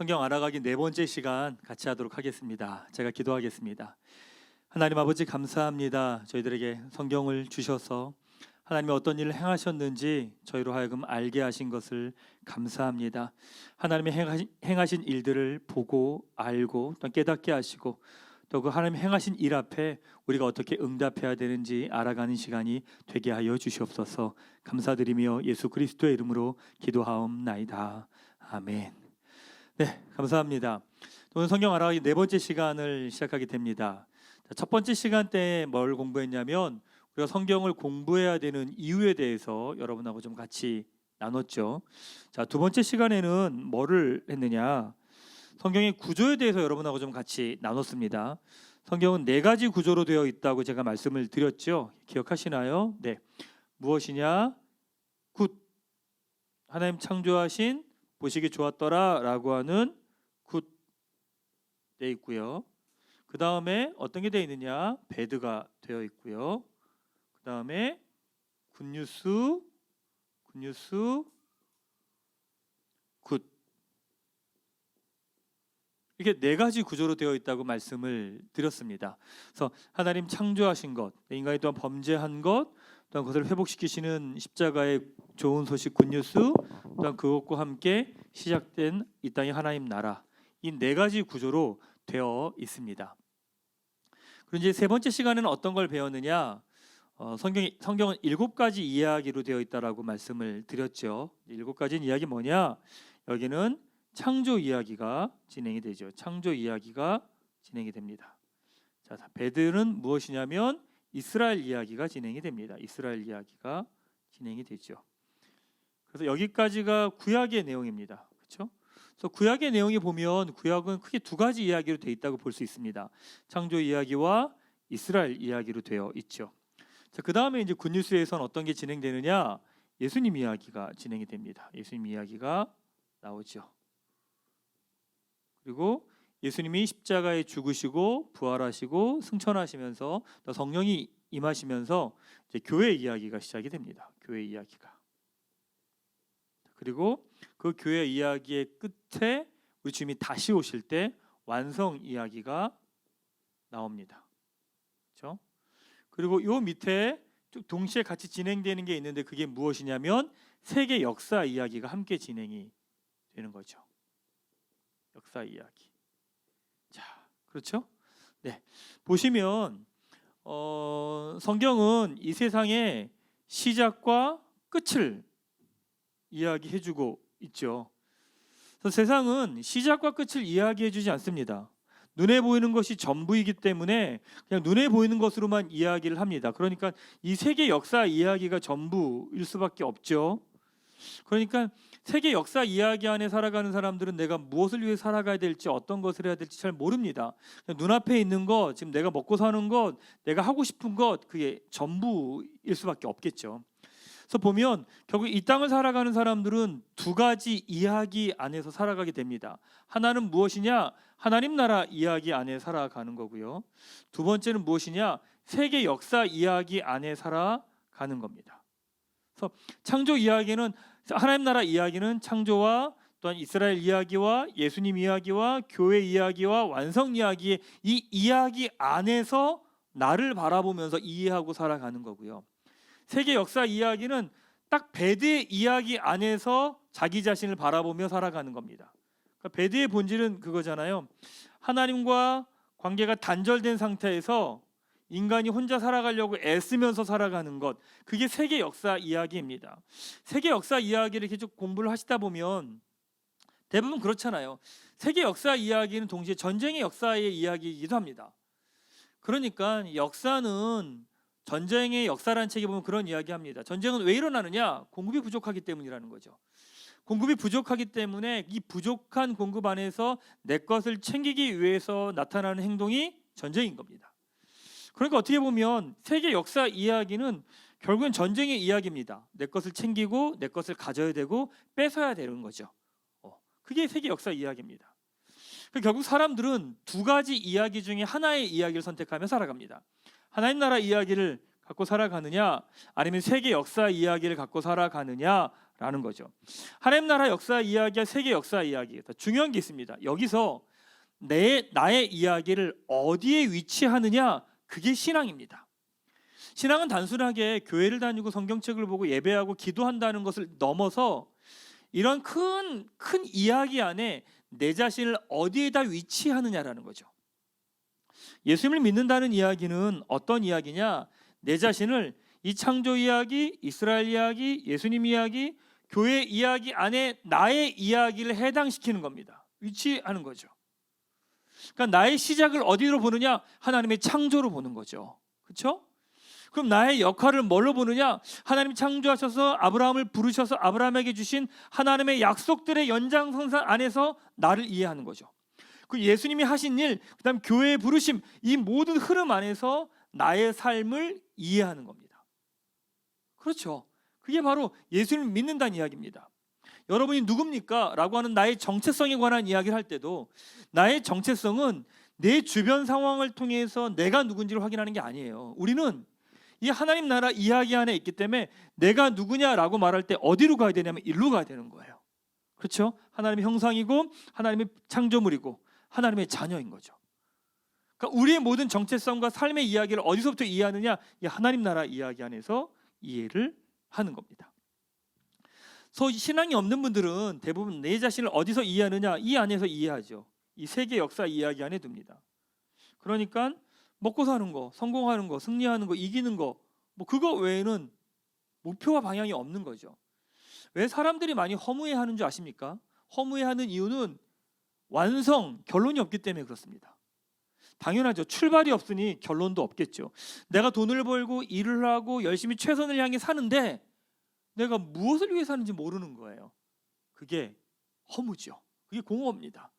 성경 알아가기 네 번째 시간 같이 하도록 하겠습니다. 제가 기도하겠습니다. 하나님 아버지 감사합니다. 저희들에게 성경을 주셔서 하나님이 어떤 일을 행하셨는지 저희로 하여금 알게 하신 것을 감사합니다. 하나님이 행하신 일들을 보고 알고 또 깨닫게 하시고 또 그 하나님 행하신 일 앞에 우리가 어떻게 응답해야 되는지 알아가는 시간이 되게 하여 주시옵소서. 감사드리며 예수 그리스도의 이름으로 기도하옵나이다. 아멘. 네, 감사합니다. 오늘 성경 알아가기 네 번째 시간을 시작하게 됩니다. 첫 번째 시간 때 뭘 공부했냐면 우리가 성경을 공부해야 되는 이유에 대해서 여러분하고 좀 같이 나눴죠. 자, 두 번째 시간에는 뭐를 했느냐? 성경의 구조에 대해서 여러분하고 좀 같이 나눴습니다. 성경은 네 가지 구조로 되어 있다고 제가 말씀을 드렸죠. 기억하시나요? 네. 무엇이냐? 굿. 하나님 창조하신 보시기 좋았더라라고 하는 굿 되어 있고요. 그 다음에 어떤 게 되어 있느냐? 배드가 되어 있고요. 그 다음에 굿뉴스, 굿. 이게 네 가지 구조로 되어 있다고 말씀을 드렸습니다. 그래서 하나님 창조하신 것, 인간이 또한 범죄한 것, 또한 그것을 회복시키시는 십자가의 좋은 소식 굿뉴스, 또한 그것과 함께 시작된 이 땅의 하나님 나라, 이 네 가지 구조로 되어 있습니다. 그리고 이제 세 번째 시간에는 어떤 걸 배웠느냐? 성경은 7가지 이야기로 되어 있다라고 말씀을 드렸죠. 7가지는 이야기 뭐냐? 여기는 창조 이야기가 진행이 되죠. 창조 이야기가 진행이 됩니다. 자, 배드는 무엇이냐면 이스라엘 이야기가 진행이 됩니다. 이스라엘 이야기가 진행이 되죠. 그래서 여기까지가 구약의 내용입니다. 그렇죠? 그래서 구약의 내용이 보면 구약은 크게 두 가지 이야기로 되어 있다고 볼 수 있습니다. 창조 이야기와 이스라엘 이야기로 되어 있죠. 자, 그 다음에 이제 굿뉴스에서는 어떤 게 진행되느냐? 예수님 이야기가 진행이 됩니다. 예수님 이야기가 나오죠. 그리고 예수님이 십자가에 죽으시고 부활하시고 승천하시면서 또 성령이 임하시면서 이제 교회 이야기가 시작이 됩니다. 교회 이야기가. 그리고 그 교회 이야기의 끝에 우리 주님이 다시 오실 때 완성 이야기가 나옵니다. 그렇죠? 그리고 요 밑에 쭉 동시에 같이 진행되는 게 있는데 그게 무엇이냐면 세계 역사 이야기가 함께 진행이 되는 거죠. 역사 이야기. 자, 그렇죠? 네, 보시면 성경은 이 세상의 시작과 끝을 이야기해주고 있죠. 그래서 세상은 시작과 끝을 이야기해주지 않습니다. 눈에 보이는 것이 전부이기 때문에 그냥 눈에 보이는 것으로만 이야기를 합니다. 그러니까 이 세계 역사 이야기가 전부일 수밖에 없죠. 그러니까 세계 역사 이야기 안에 살아가는 사람들은 내가 무엇을 위해 살아가야 될지 어떤 것을 해야 될지 잘 모릅니다. 그냥 눈앞에 있는 것, 지금 내가 먹고 사는 것, 내가 하고 싶은 것, 그게 전부일 수밖에 없겠죠. 그래서 보면 결국 이 땅을 살아가는 사람들은 두 가지 이야기 안에서 살아가게 됩니다. 하나는 무엇이냐? 하나님 나라 이야기 안에 살아가는 거고요. 두 번째는 무엇이냐? 세계 역사 이야기 안에 살아가는 겁니다. 그래서 창조 이야기는 하나님 나라 이야기는 창조와 또한 이스라엘 이야기와 예수님 이야기와 교회 이야기와 완성 이야기의 이 이야기 안에서 나를 바라보면서 이해하고 살아가는 거고요. 세계 역사 이야기는 딱 배드의 이야기 안에서 자기 자신을 바라보며 살아가는 겁니다. 그러니까 배드의 본질은 그거잖아요. 하나님과 관계가 단절된 상태에서 인간이 혼자 살아가려고 애쓰면서 살아가는 것, 그게 세계 역사 이야기입니다. 세계 역사 이야기를 이렇게 쭉 공부를 하시다 보면 대부분 그렇잖아요. 세계 역사 이야기는 동시에 전쟁의 역사의 이야기이기도 합니다. 그러니까 역사는 전쟁의 역사라는 책에 보면 그런 이야기합니다. 전쟁은 왜 일어나느냐? 공급이 부족하기 때문이라는 거죠. 공급이 부족하기 때문에 이 부족한 공급 안에서 내 것을 챙기기 위해서 나타나는 행동이 전쟁인 겁니다. 그러니까 어떻게 보면 세계 역사 이야기는 결국엔 전쟁의 이야기입니다. 내 것을 챙기고 내 것을 가져야 되고 뺏어야 되는 거죠. 그게 세계 역사 이야기입니다. 결국 사람들은 두 가지 이야기 중에 하나의 이야기를 선택하며 살아갑니다. 하나님 나라 이야기를 갖고 살아가느냐, 아니면 세계 역사 이야기를 갖고 살아가느냐라고 라는 거죠. 하나님 나라 역사 이야기와 세계 역사 이야기, 중요한 게 있습니다. 여기서 나의 이야기를 어디에 위치하느냐, 그게 신앙입니다. 신앙은 단순하게 교회를 다니고 성경책을 보고 예배하고 기도한다는 것을 넘어서 이런 큰 이야기 안에 내 자신을 어디에다 위치하느냐라는 거죠. 예수님을 믿는다는 이야기는 어떤 이야기냐? 내 자신을 이 창조 이야기, 이스라엘 이야기, 예수님 이야기, 교회 이야기 안에 나의 이야기를 해당시키는 겁니다. 위치하는 거죠. 그러니까 나의 시작을 어디로 보느냐? 하나님의 창조로 보는 거죠. 그렇죠? 그럼 나의 역할을 뭘로 보느냐? 하나님이 창조하셔서 아브라함을 부르셔서 아브라함에게 주신 하나님의 약속들의 연장선상 안에서 나를 이해하는 거죠. 그 예수님이 하신 일, 그다음 교회의 부르심, 이 모든 흐름 안에서 나의 삶을 이해하는 겁니다. 그렇죠. 그게 바로 예수님을 믿는다는 이야기입니다. 여러분이 누굽니까? 라고 하는 나의 정체성에 관한 이야기를 할 때도 나의 정체성은 내 주변 상황을 통해서 내가 누군지를 확인하는 게 아니에요. 우리는 이 하나님 나라 이야기 안에 있기 때문에 내가 누구냐라고 말할 때 어디로 가야 되냐면 일로 가야 되는 거예요. 그렇죠? 하나님의 형상이고 하나님의 창조물이고 하나님의 자녀인 거죠. 그러니까 우리의 모든 정체성과 삶의 이야기를 어디서부터 이해하느냐? 이 하나님 나라 이야기 안에서 이해를 하는 겁니다. 그래서 신앙이 없는 분들은 대부분 내 자신을 어디서 이해하느냐? 이 안에서 이해하죠. 이 세계 역사 이야기 안에 둡니다. 그러니까 먹고 사는 거, 성공하는 거, 승리하는 거, 이기는 거, 뭐 그거 외에는 목표와 방향이 없는 거죠. 왜 사람들이 많이 허무해하는 줄 아십니까? 허무해하는 이유는 완성, 결론이 없기 때문에 그렇습니다. 당연하죠. 출발이 없으니 결론도 없겠죠. 내가 돈을 벌고 일을 하고 열심히 최선을 향해 사는데 내가 무엇을 위해 사는지 모르는 거예요. 그게 허무죠. 그게 공허합니다.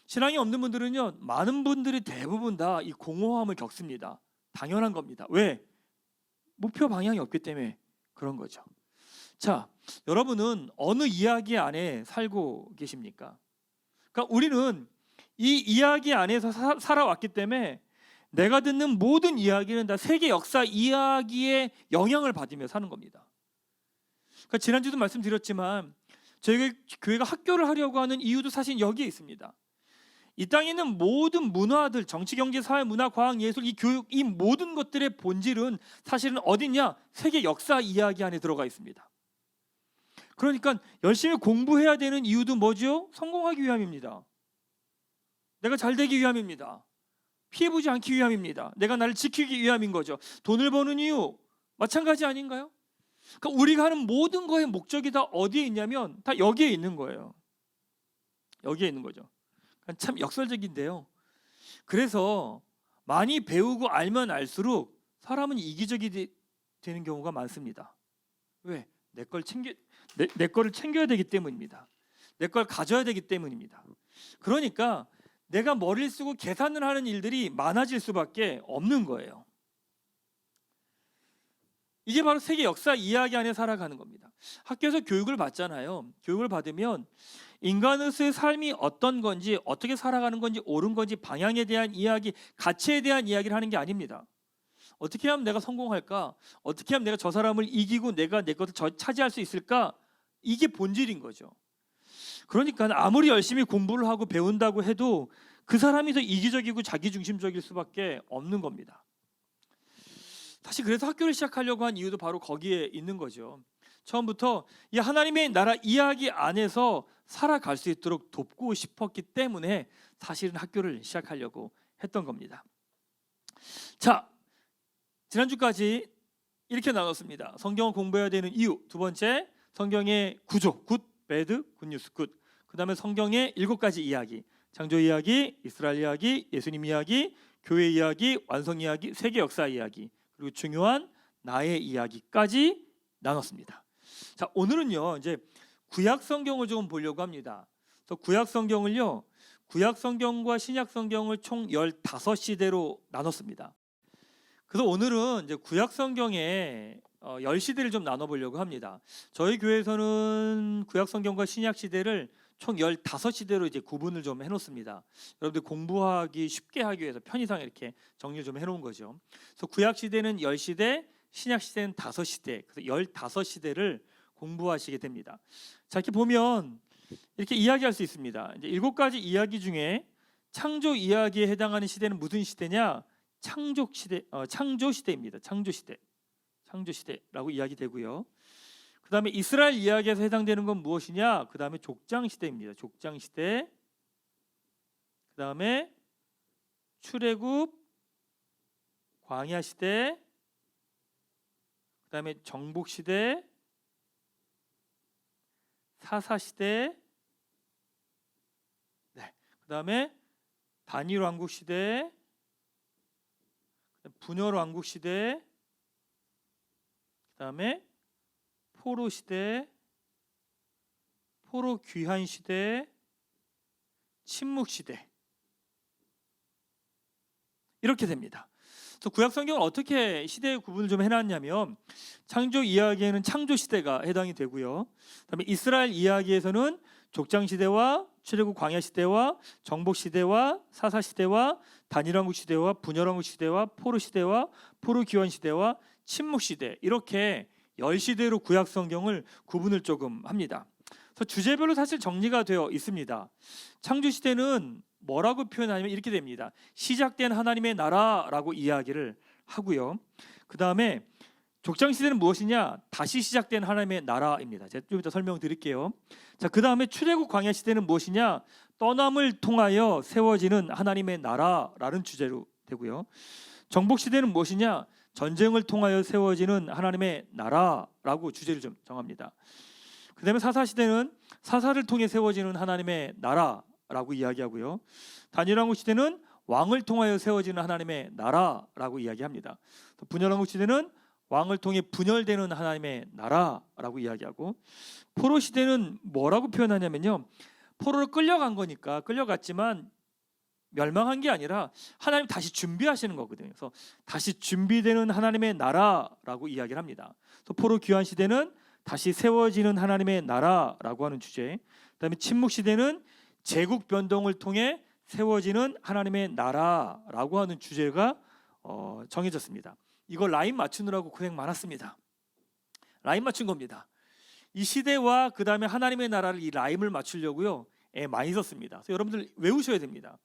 신앙이 없는 분들은요, 많은 분들이 대부분 다 이 공허함을 겪습니다. 당연한 겁니다. 왜? 목표 방향이 없기 때문에 그런 거죠. 자, 여러분은 어느 이야기 안에 살고 계십니까? 그러니까 우리는 이 이야기 안에서 살아왔기 때문에 내가 듣는 모든 이야기는 다 세계 역사 이야기의 영향을 받으며 사는 겁니다. 그러니까 지난주도 말씀드렸지만 저희 교회가 학교를 하려고 하는 이유도 사실 여기에 있습니다. 이 땅에 있는 모든 문화들, 정치, 경제, 사회, 문화, 과학, 예술, 이 교육, 이 모든 것들의 본질은 사실은 어디냐? 세계 역사 이야기 안에 들어가 있습니다. 그러니까 열심히 공부해야 되는 이유도 뭐죠? 성공하기 위함입니다. 내가 잘 되기 위함입니다. 피해보지 않기 위함입니다. 내가 나를 지키기 위함인 거죠. 돈을 버는 이유 마찬가지 아닌가요? 그러니까 우리가 하는 모든 거의 목적이 다 어디에 있냐면 다 여기에 있는 거예요. 여기에 있는 거죠. 참 역설적인데요. 그래서 많이 배우고 알면 알수록 사람은 이기적이 되는 경우가 많습니다. 왜? 내 거를 챙겨야 되기 때문입니다. 내 걸 가져야 되기 때문입니다. 그러니까 내가 머리를 쓰고 계산을 하는 일들이 많아질 수밖에 없는 거예요. 이게 바로 세계 역사 이야기 안에 살아가는 겁니다. 학교에서 교육을 받잖아요. 교육을 받으면 인간으로서의 삶이 어떤 건지, 어떻게 살아가는 건지, 옳은 건지, 방향에 대한 이야기, 가치에 대한 이야기를 하는 게 아닙니다. 어떻게 하면 내가 성공할까? 어떻게 하면 내가 저 사람을 이기고 내가 내 것을 차지할 수 있을까? 이게 본질인 거죠. 그러니까 아무리 열심히 공부를 하고 배운다고 해도 그 사람이 더 이기적이고 자기중심적일 수밖에 없는 겁니다. 사실 그래서 학교를 시작하려고 한 이유도 바로 거기에 있는 거죠. 처음부터 이 하나님의 나라 이야기 안에서 살아갈 수 있도록 돕고 싶었기 때문에 사실은 학교를 시작하려고 했던 겁니다. 자, 지난주까지 이렇게 나눴습니다. 성경을 공부해야 되는 이유. 두 번째, 성경의 구조, 굿, 배드, 굿뉴스, 굿. 그 다음에 성경의 7가지 이야기. 창조 이야기, 이스라엘 이야기, 예수님 이야기, 교회 이야기, 완성 이야기, 세계 역사 이야기, 그리고 중요한 나의 이야기까지 나눴습니다. 자, 오늘은요, 이제 구약 성경을 좀 보려고 합니다. 그래서 구약 성경을요, 구약 성경과 신약 성경을 총 15시대로 나눴습니다. 그래서 오늘은 이제 구약 성경의 10시대를 좀 나눠보려고 합니다. 저희 교회에서는 구약 성경과 신약 시대를 총 15시대로 이제 구분을 좀 해놓습니다. 여러분들 공부하기 쉽게 하기 위해서 편의상 이렇게 정리를 좀 해놓은 거죠. 그래서 구약 시대는 10시대, 신약 시대는 5시대, 그래서 15시대를 공부하시게 됩니다. 자, 이렇게 보면 이렇게 이야기할 수 있습니다. 이제 7가지 이야기 중에 창조 이야기에 해당하는 시대는 무슨 시대냐? 창조 시대입니다. 창조 시대라고 이야기되고요. 그 다음에 이스라엘 이야기에서 해당되는 건 무엇이냐? 그 다음에 족장 시대입니다. 족장 시대. 그 다음에 출애굽, 광야 시대. 그 다음에 정복 시대, 사사 시대. 네. 그 다음에 다니엘 왕국 시대, 분열 왕국 시대. 그 다음에 포로 시대, 포로 귀환 시대, 침묵 시대. 이렇게 됩니다. 그래서 구약 성경은 어떻게 시대의 구분을 좀 해놨냐면 창조 이야기에는 창조 시대가 해당이 되고요. 그다음에 이스라엘 이야기에서는 족장 시대와 출애굽 광야 시대와 정복 시대와 사사 시대와 다니엘 왕국 시대와 분열 왕국 시대와 포로 시대와 포로 귀환 시대와 침묵 시대, 이렇게 10시대로 구약 성경을 구분을 조금 합니다. 그래서 주제별로 사실 정리가 되어 있습니다. 창조 시대는 뭐라고 표현하냐면 이렇게 됩니다. 시작된 하나님의 나라라고 이야기를 하고요. 그 다음에 족장 시대는 무엇이냐? 다시 시작된 하나님의 나라입니다. 제가 좀 이따 설명드릴게요. 자, 그 다음에 출애굽 광야 시대는 무엇이냐? 떠남을 통하여 세워지는 하나님의 나라라는 주제로 되고요. 정복 시대는 무엇이냐? 전쟁을 통하여 세워지는 하나님의 나라라고 주제를 좀 정합니다. 그 다음에 사사 시대는 사사를 통해 세워지는 하나님의 나라라고 이야기하고요. 다니엘 왕국 시대는 왕을 통하여 세워지는 하나님의 나라라고 이야기합니다. 분열 왕국 시대는 왕을 통해 분열되는 하나님의 나라라고 이야기하고, 포로 시대는 뭐라고 표현하냐면요, 포로로 끌려간 거니까 끌려갔지만 멸망한 게 아니라 하나님 다시 준비하시는 거거든요. 그래서 다시 준비되는 하나님의 나라라고 이야기를 합니다. 또 포로 귀환 시대는 다시 세워지는 하나님의 나라라고 하는 주제. 그다음에 침묵 시대는 제국 변동을 통해 세워지는 하나님의 나라라고 하는 주제가 정해졌습니다. 이거 라인 맞추느라고 고생 많았습니다. 라인 맞춘 겁니다. 이 시대와 그 다음에 하나님의 나라를 이 라임을 맞추려고요, 많이 썼습니다. 그래서 여러분들 외우셔야 됩니다.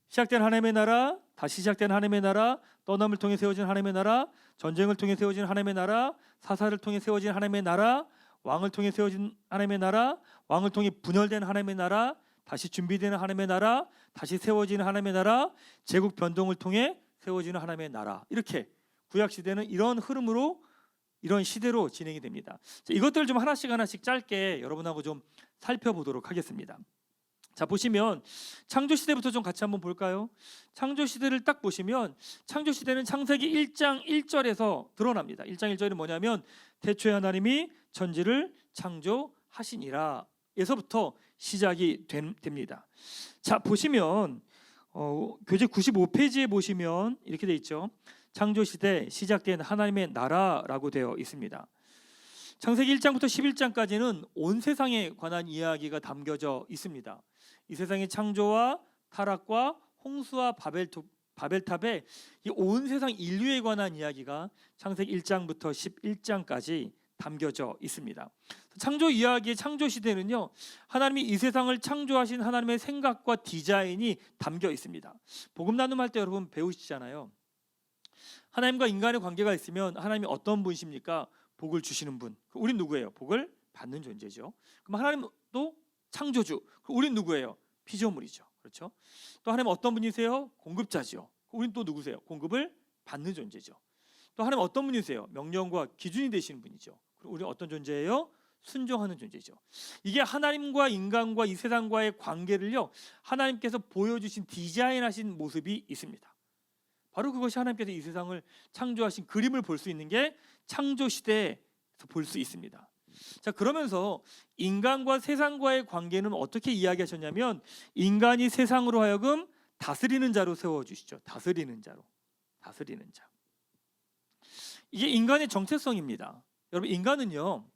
시작된 하나님의 나라, 다시 시작된 하나님의 나라, 떠남을 통해 세워진 하나님의 나라, 전쟁을 통해 세워진 하나님의 나라, 사사를 통해 세워진 하나님의 나라, 왕을 통해 세워진 하나님의 나라, 왕을 통해 분열된 하나님의 나라, 다시 준비되는 하나님의 나라, 다시 세워지는 하나님의 나라, 제국 변동을 통해 세워지는 하나님의 나라. 이렇게 구약 시대는 이런 흐름으로, 이런 시대로 진행이 됩니다. 이것들을 좀 하나씩 짧게 여러분하고 좀 살펴보도록 하겠습니다. 자, 보시면 창조 시대부터 좀 같이 한번 볼까요? 창조 시대를 딱 보시면 창조 시대는 창세기 1장 1절에서 드러납니다. 1장 1절이 뭐냐면 태초에 하나님이 천지를 창조하시니라 에서부터 시작이 됩니다. 자, 보시면 교재 95페이지에 보시면 이렇게 돼 있죠. 창조 시대 시작된 하나님의 나라라고 되어 있습니다. 창세기 1장부터 11장까지는 온 세상에 관한 이야기가 담겨져 있습니다. 이 세상의 창조와 타락과 홍수와 바벨탑의 이 온 세상 인류에 관한 이야기가 창세기 1장부터 11장까지 담겨져 있습니다. 창조 이야기의 창조 시대는요, 하나님이 이 세상을 창조하신 하나님의 생각과 디자인이 담겨 있습니다. 복음 나눔할 때 여러분 배우시잖아요. 하나님과 인간의 관계가 있으면 하나님이 어떤 분이십니까? 복을 주시는 분. 우린 누구예요? 복을 받는 존재죠. 그럼 하나님도 창조주. 우린 누구예요? 피조물이죠. 그렇죠? 또 하나님 어떤 분이세요? 공급자죠. 우린 또 누구세요? 공급을 받는 존재죠. 또 하나님 어떤 분이세요? 명령과 기준이 되시는 분이죠. 그리고 우리는 어떤 존재예요? 순종하는 존재죠. 이게 하나님과 인간과 이 세상과의 관계를요, 하나님께서 보여주신 디자인하신 모습이 있습니다. 바로 그것이 하나님께서 이 세상을 창조하신 그림을 볼 수 있는 게 창조 시대에서 볼 수 있습니다. 자, 그러면서 인간과 세상과의 관계는 어떻게 이야기하셨냐면 인간이 세상으로 하여금 다스리는 자로 세워주시죠. 다스리는 자로. 다스리는 자. 이게 인간의 정체성입니다. 여러분, 인간은요,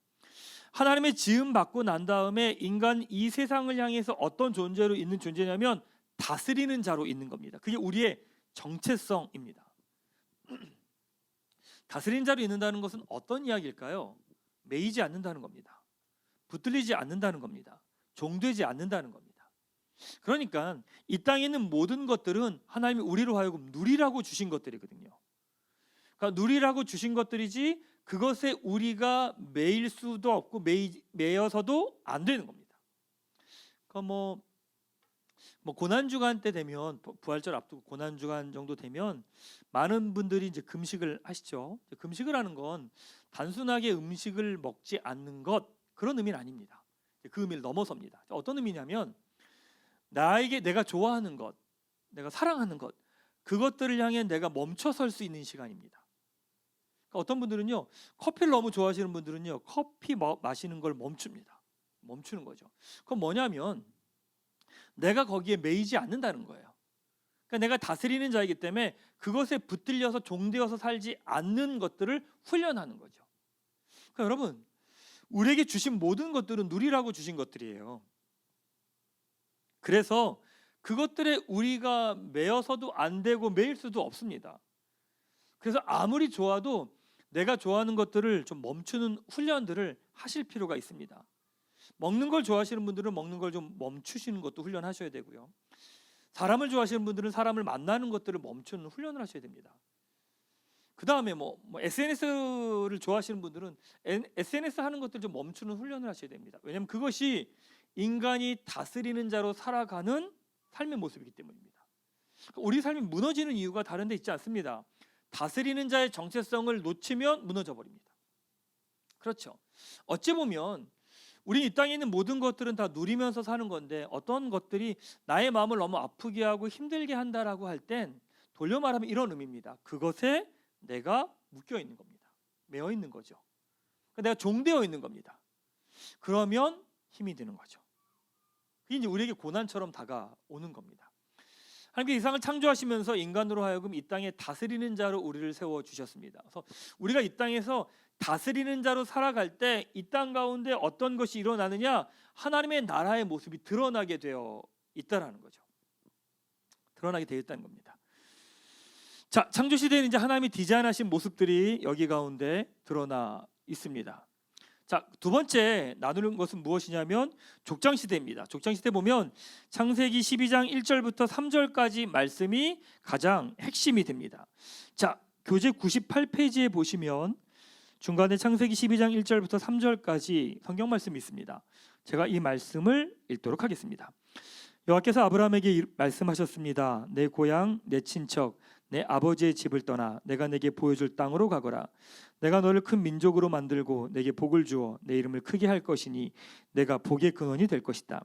하나님의 지음 받고 난 다음에 인간 이 세상을 향해서 어떤 존재로 있는 존재냐면 다스리는 자로 있는 겁니다. 그게 우리의 정체성입니다. 다스리는 자로 있는다는 것은 어떤 이야기일까요? 매이지 않는다는 겁니다. 붙들리지 않는다는 겁니다. 종되지 않는다는 겁니다. 그러니까 이 땅에 있는 모든 것들은 하나님이 우리로 하여금 누리라고 주신 것들이거든요. 그러니까 누리라고 주신 것들이지 그것에 우리가 매일 수도 없고 매여서도 안 되는 겁니다. 그러니까 뭐 고난 주간 때 되면, 부활절 앞두고 고난 주간 정도 되면 많은 분들이 이제 금식을 하시죠. 금식을 하는 건 단순하게 음식을 먹지 않는 것, 그런 의미는 아닙니다. 그 의미를 넘어섭니다. 어떤 의미냐면 나에게 내가 좋아하는 것, 내가 사랑하는 것, 그것들을 향해 내가 멈춰설 수 있는 시간입니다. 그러니까 어떤 분들은요, 커피를 너무 좋아하시는 분들은요, 커피 마시는 걸 멈추는 거죠. 그건 뭐냐면 내가 거기에 매이지 않는다는 거예요. 그러니까 내가 다스리는 자이기 때문에 그것에 붙들려서 종되어서 살지 않는 것들을 훈련하는 거죠. 그러니까 여러분, 우리에게 주신 모든 것들은 누리라고 주신 것들이에요. 그래서 그것들에 우리가 매여서도 안 되고 매일 수도 없습니다. 그래서 아무리 좋아도 내가 좋아하는 것들을 좀 멈추는 훈련들을 하실 필요가 있습니다. 먹는 걸 좋아하시는 분들은 먹는 걸 좀 멈추시는 것도 훈련하셔야 되고요. 사람을 좋아하시는 분들은 사람을 만나는 것들을 멈추는 훈련을 하셔야 됩니다. 그 다음에 SNS를 좋아하시는 분들은 SNS 하는 것들 좀 멈추는 훈련을 하셔야 됩니다. 왜냐하면 그것이 인간이 다스리는 자로 살아가는 삶의 모습이기 때문입니다. 우리 삶이 무너지는 이유가 다른 데 있지 않습니다. 다스리는 자의 정체성을 놓치면 무너져 버립니다. 그렇죠. 어찌 보면 우리 이 땅에 있는 모든 것들은 다 누리면서 사는 건데 어떤 것들이 나의 마음을 너무 아프게 하고 힘들게 한다라고 할 땐 돌려 말하면 이런 의미입니다. 그것에 내가 묶여 있는 겁니다. 매여 있는 거죠. 내가 종되어 있는 겁니다. 그러면 힘이 드는 거죠. 그게 이제 우리에게 고난처럼 다가오는 겁니다. 하나님께서 이 세상을 창조하시면서 인간으로 하여금 이 땅에 다스리는 자로 우리를 세워주셨습니다. 그래서 우리가 이 땅에서 다스리는 자로 살아갈 때 이 땅 가운데 어떤 것이 일어나느냐, 하나님의 나라의 모습이 드러나게 되어 있다라는 거죠. 드러나게 되어 있다는 겁니다. 자, 창조 시대에는 이제 하나님이 디자인하신 모습들이 여기 가운데 드러나 있습니다. 자, 두 번째 나누는 것은 무엇이냐면 족장 시대입니다. 족장 시대 보면 창세기 12장 1절부터 3절까지 말씀이 가장 핵심이 됩니다. 자, 교재 98페이지에 보시면 중간에 창세기 12장 1절부터 3절까지 성경 말씀이 있습니다. 제가 이 말씀을 읽도록 하겠습니다. 여호와께서 아브라함에게 말씀하셨습니다. 내 고향, 내 친척, 내 아버지의 집을 떠나 내가 내게 보여줄 땅으로 가거라. 내가 너를 큰 민족으로 만들고 내게 복을 주어 내 이름을 크게 할 것이니 내가 복의 근원이 될 것이다.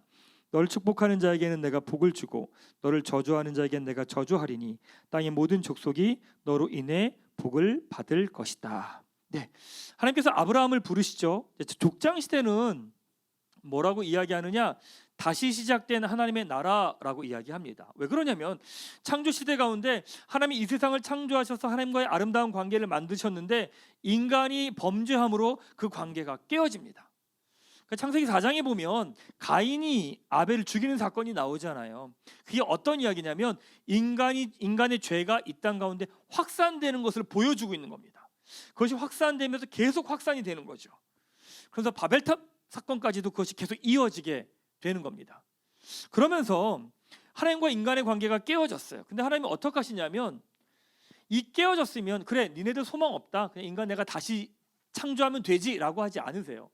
너를 축복하는 자에게는 내가 복을 주고 너를 저주하는 자에게는 내가 저주하리니 땅의 모든 족속이 너로 인해 복을 받을 것이다. 네, 하나님께서 아브라함을 부르시죠. 족장 시대는 뭐라고 이야기하느냐? 다시 시작된 하나님의 나라라고 이야기합니다. 왜 그러냐면 창조 시대 가운데 하나님이 이 세상을 창조하셔서 하나님과의 아름다운 관계를 만드셨는데 인간이 범죄함으로 그 관계가 깨어집니다. 그러니까 창세기 4장에 보면 가인이 아벨을 죽이는 사건이 나오잖아요. 그게 어떤 이야기냐면 인간의 죄가 이 땅 가운데 확산되는 것을 보여주고 있는 겁니다. 그것이 확산되면서 계속 확산이 되는 거죠. 그래서 바벨탑 사건까지도 그것이 계속 이어지게 되는 겁니다. 그러면서 하나님과 인간의 관계가 깨어졌어요. 근데 하나님이 어떻게 하시냐면 이 깨어졌으면 그래 니네들 소망 없다, 그냥 인간 내가 다시 창조하면 되지라고 하지 않으세요.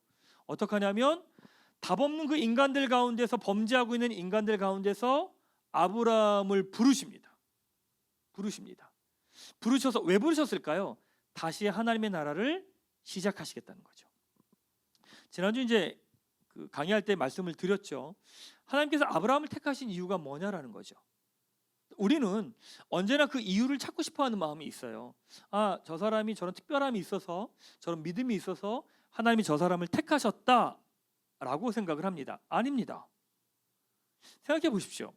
어떻게 하냐면 답 없는 그 인간들 가운데서, 범죄하고 있는 인간들 가운데서 아브라함을 부르십니다. 부르셔서 왜 부르셨을까요? 다시 하나님의 나라를 시작하시겠다는 거죠. 지난주 이제 강의할 때 말씀을 드렸죠. 하나님께서 아브라함을 택하신 이유가 뭐냐라는 거죠. 우리는 언제나 그 이유를 찾고 싶어하는 마음이 있어요. 아, 저 사람이 저런 특별함이 있어서, 저런 믿음이 있어서 하나님이 저 사람을 택하셨다라고 생각을 합니다. 아닙니다. 생각해 보십시오.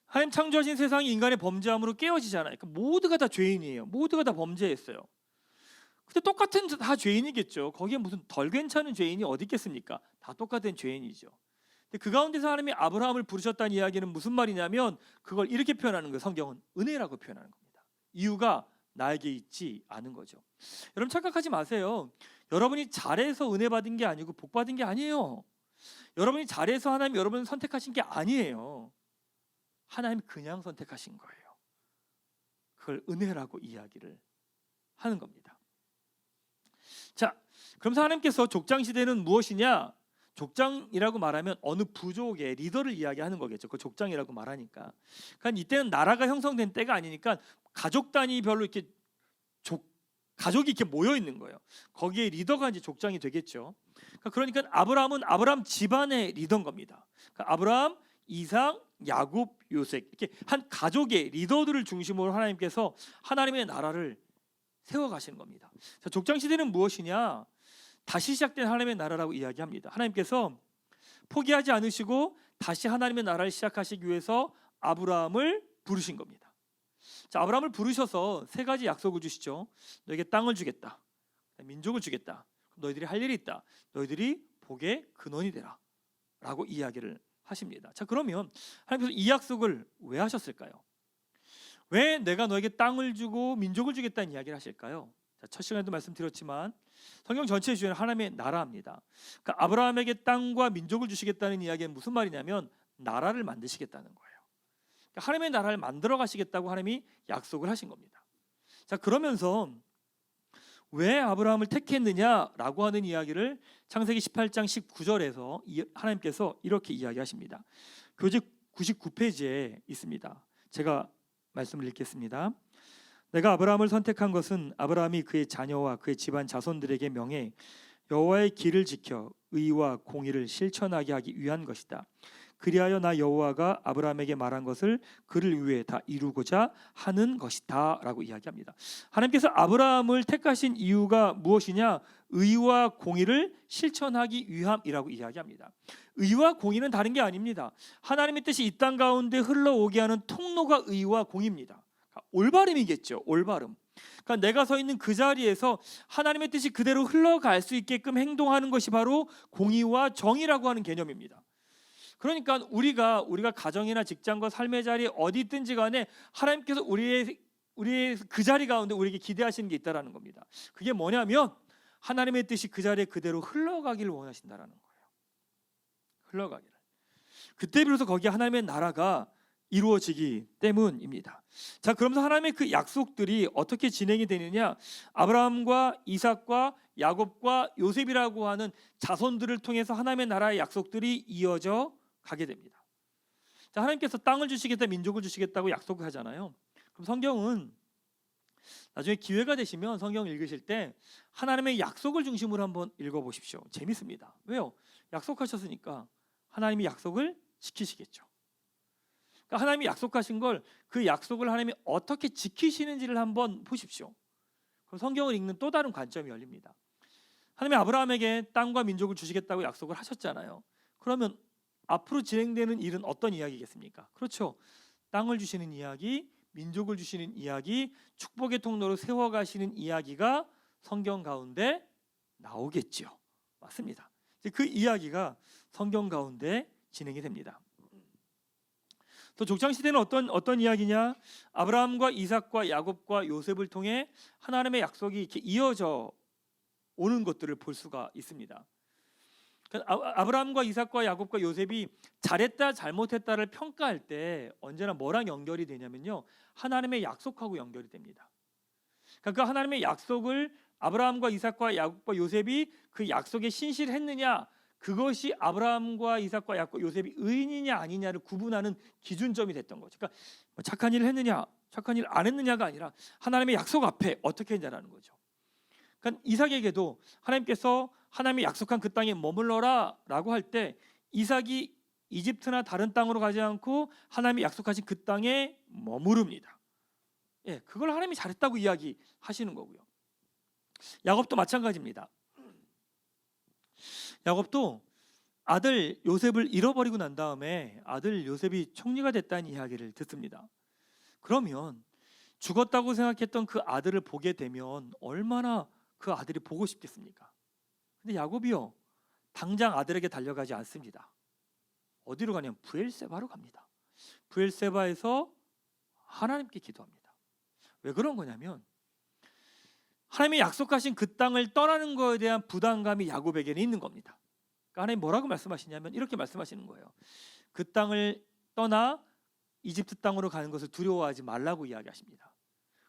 하나님 창조하신 세상이 인간의 범죄함으로 깨어지잖아요. 그러니까 모두가 다 죄인이에요. 모두가 다 범죄했어요. 근데 똑같은 다 죄인이겠죠. 거기에 무슨 덜 괜찮은 죄인이 어디 있겠습니까? 다 똑같은 죄인이죠. 근데 그 가운데서 하나님이 아브라함을 부르셨다는 이야기는 무슨 말이냐면 그걸 이렇게 표현하는 거예요. 성경은 은혜라고 표현하는 겁니다. 이유가 나에게 있지 않은 거죠. 여러분 착각하지 마세요. 여러분이 잘해서 은혜 받은 게 아니고 복 받은 게 아니에요. 여러분이 잘해서 하나님 여러분을 선택하신 게 아니에요. 하나님 그냥 선택하신 거예요. 그걸 은혜라고 이야기를 하는 겁니다. 자, 그러면서 하나님께서 족장 시대는 무엇이냐? 족장이라고 말하면 어느 부족의 리더를 이야기하는 거겠죠. 그 족장이라고 말하니까. 그러니까 이때는 나라가 형성된 때가 아니니까 가족 단위별로 이렇게 가족이 이렇게 모여 있는 거예요. 거기에 리더가 이제 족장이 되겠죠. 그러니까 아브라함은 아브라함 집안의 리더인 겁니다. 그러니까 아브라함, 이삭, 야곱, 요셉 이렇게 한 가족의 리더들을 중심으로 하나님께서 하나님의 나라를 세워 가시는 겁니다. 자, 족장 시대는 무엇이냐? 다시 시작된 하나님의 나라라고 이야기합니다. 하나님께서 포기하지 않으시고 다시 하나님의 나라를 시작하시기 위해서 아브라함을 부르신 겁니다. 자, 아브라함을 부르셔서 세 가지 약속을 주시죠. 너에게 땅을 주겠다. 민족을 주겠다. 너희들이 할 일이 있다. 너희들이 복의 근원이 되라. 라고 이야기를 하십니다. 자, 그러면 하나님께서 이 약속을 왜 하셨을까요? 왜 내가 너에게 땅을 주고 민족을 주겠다는 이야기를 하실까요? 자, 첫 시간에도 말씀드렸지만 성경 전체의 주제는 하나님의 나라입니다. 그러니까 아브라함에게 땅과 민족을 주시겠다는 이야기는 무슨 말이냐면 나라를 만드시겠다는 거예요. 그러니까 하나님의 나라를 만들어 가시겠다고 하나님이 약속을 하신 겁니다. 자, 그러면서 왜 아브라함을 택했느냐라고 하는 이야기를 창세기 18장 19절에서 하나님께서 이렇게 이야기하십니다. 교재 99페이지에 있습니다. 제가 말씀을 읽겠습니다. 내가 아브라함을 선택한 것은 아브라함이 그의 자녀와 그의 집안 자손들에게 명해 여호와의 길을 지켜 의와 공의를 실천하게 하기 위한 것이다. 그리하여 나 여호와가 아브라함에게 말한 것을 그를 위해 다 이루고자 하는 것이다 라고 이야기합니다. 하나님께서 아브라함을 택하신 이유가 무엇이냐? 의와 공의를 실천하기 위함이라고 이야기합니다. 의와 공의는 다른 게 아닙니다. 하나님의 뜻이 이 땅 가운데 흘러오게 하는 통로가 의와 공의입니다. 올바름이겠죠. 올바름. 그러니까 내가 서 있는 그 자리에서 하나님의 뜻이 그대로 흘러갈 수 있게끔 행동하는 것이 바로 공의와 정의라고 하는 개념입니다. 그러니까 우리가 가정이나 직장과 삶의 자리에 어디 있든지 간에 하나님께서 우리의 그 자리 가운데 우리에게 기대하시는 게 있다라는 겁니다. 그게 뭐냐면 하나님의 뜻이 그 자리에 그대로 흘러가기를 원하신다라는 거예요. 흘러가기를. 그때 비로소 거기에 하나님의 나라가 이루어지기 때문입니다. 자, 그러면서 하나님의 그 약속들이 어떻게 진행이 되느냐? 아브라함과 이삭과 야곱과 요셉이라고 하는 자손들을 통해서 하나님의 나라의 약속들이 이어져 가게 됩니다. 자, 하나님께서 땅을 주시겠다, 민족을 주시겠다고 약속을 하잖아요. 그럼 성경은 나중에 기회가 되시면 성경 읽으실 때 하나님의 약속을 중심으로 한번 읽어보십시오. 재밌습니다. 왜요? 약속하셨으니까 하나님이 약속을 지키시겠죠. 그러니까 하나님이 약속하신 걸 그 약속을 하나님이 어떻게 지키시는지를 한번 보십시오. 그럼 성경을 읽는 또 다른 관점이 열립니다. 하나님이 아브라함에게 땅과 민족을 주시겠다고 약속을 하셨잖아요. 그러면 앞으로 진행되는 일은 어떤 이야기겠습니까? 그렇죠. 땅을 주시는 이야기, 민족을 주시는 이야기, 축복의 통로로 세워가시는 이야기가 성경 가운데 나오겠죠. 맞습니다. 그 이야기가 성경 가운데 진행이 됩니다. 또 족장 시대는 어떤 이야기냐? 아브라함과 이삭과 야곱과 요셉을 통해 하나님의 약속이 이렇게 이어져 오는 것들을 볼 수가 있습니다. 아브라함과 이삭과 야곱과 요셉이 잘했다 잘못했다를 평가할 때 언제나 뭐랑 연결이 되냐면요, 하나님의 약속하고 연결이 됩니다. 그러니까 그 하나님의 약속을 아브라함과 이삭과 야곱과 요셉이 그 약속에 신실했느냐, 그것이 아브라함과 이삭과 야곱과 요셉이 의인이냐 아니냐를 구분하는 기준점이 됐던 거죠. 그러니까 착한 일을 했느냐 착한 일 안 했느냐가 아니라 하나님의 약속 앞에 어떻게 했냐라는 거죠. 그러니까 이삭에게도 하나님께서 하나님이 약속한 그 땅에 머물러라 라고 할 때 이삭이 이집트나 다른 땅으로 가지 않고 하나님이 약속하신 그 땅에 머무릅니다. 예, 그걸 하나님이 잘했다고 이야기하시는 거고요. 야곱도 마찬가지입니다. 야곱도 아들 요셉을 잃어버리고 난 다음에 아들 요셉이 총리가 됐다는 이야기를 듣습니다. 그러면 죽었다고 생각했던 그 아들을 보게 되면 얼마나 그 아들이 보고 싶겠습니까? 근데 야곱이요, 당장 아들에게 달려가지 않습니다. 어디로 가냐면 브엘세바로 갑니다. 브엘세바에서 하나님께 기도합니다. 왜 그런 거냐면 하나님이 약속하신 그 땅을 떠나는 것에 대한 부담감이 야곱에게는 있는 겁니다. 그러니까 하나님 뭐라고 말씀하시냐면 이렇게 말씀하시는 거예요. 그 땅을 떠나 이집트 땅으로 가는 것을 두려워하지 말라고 이야기하십니다.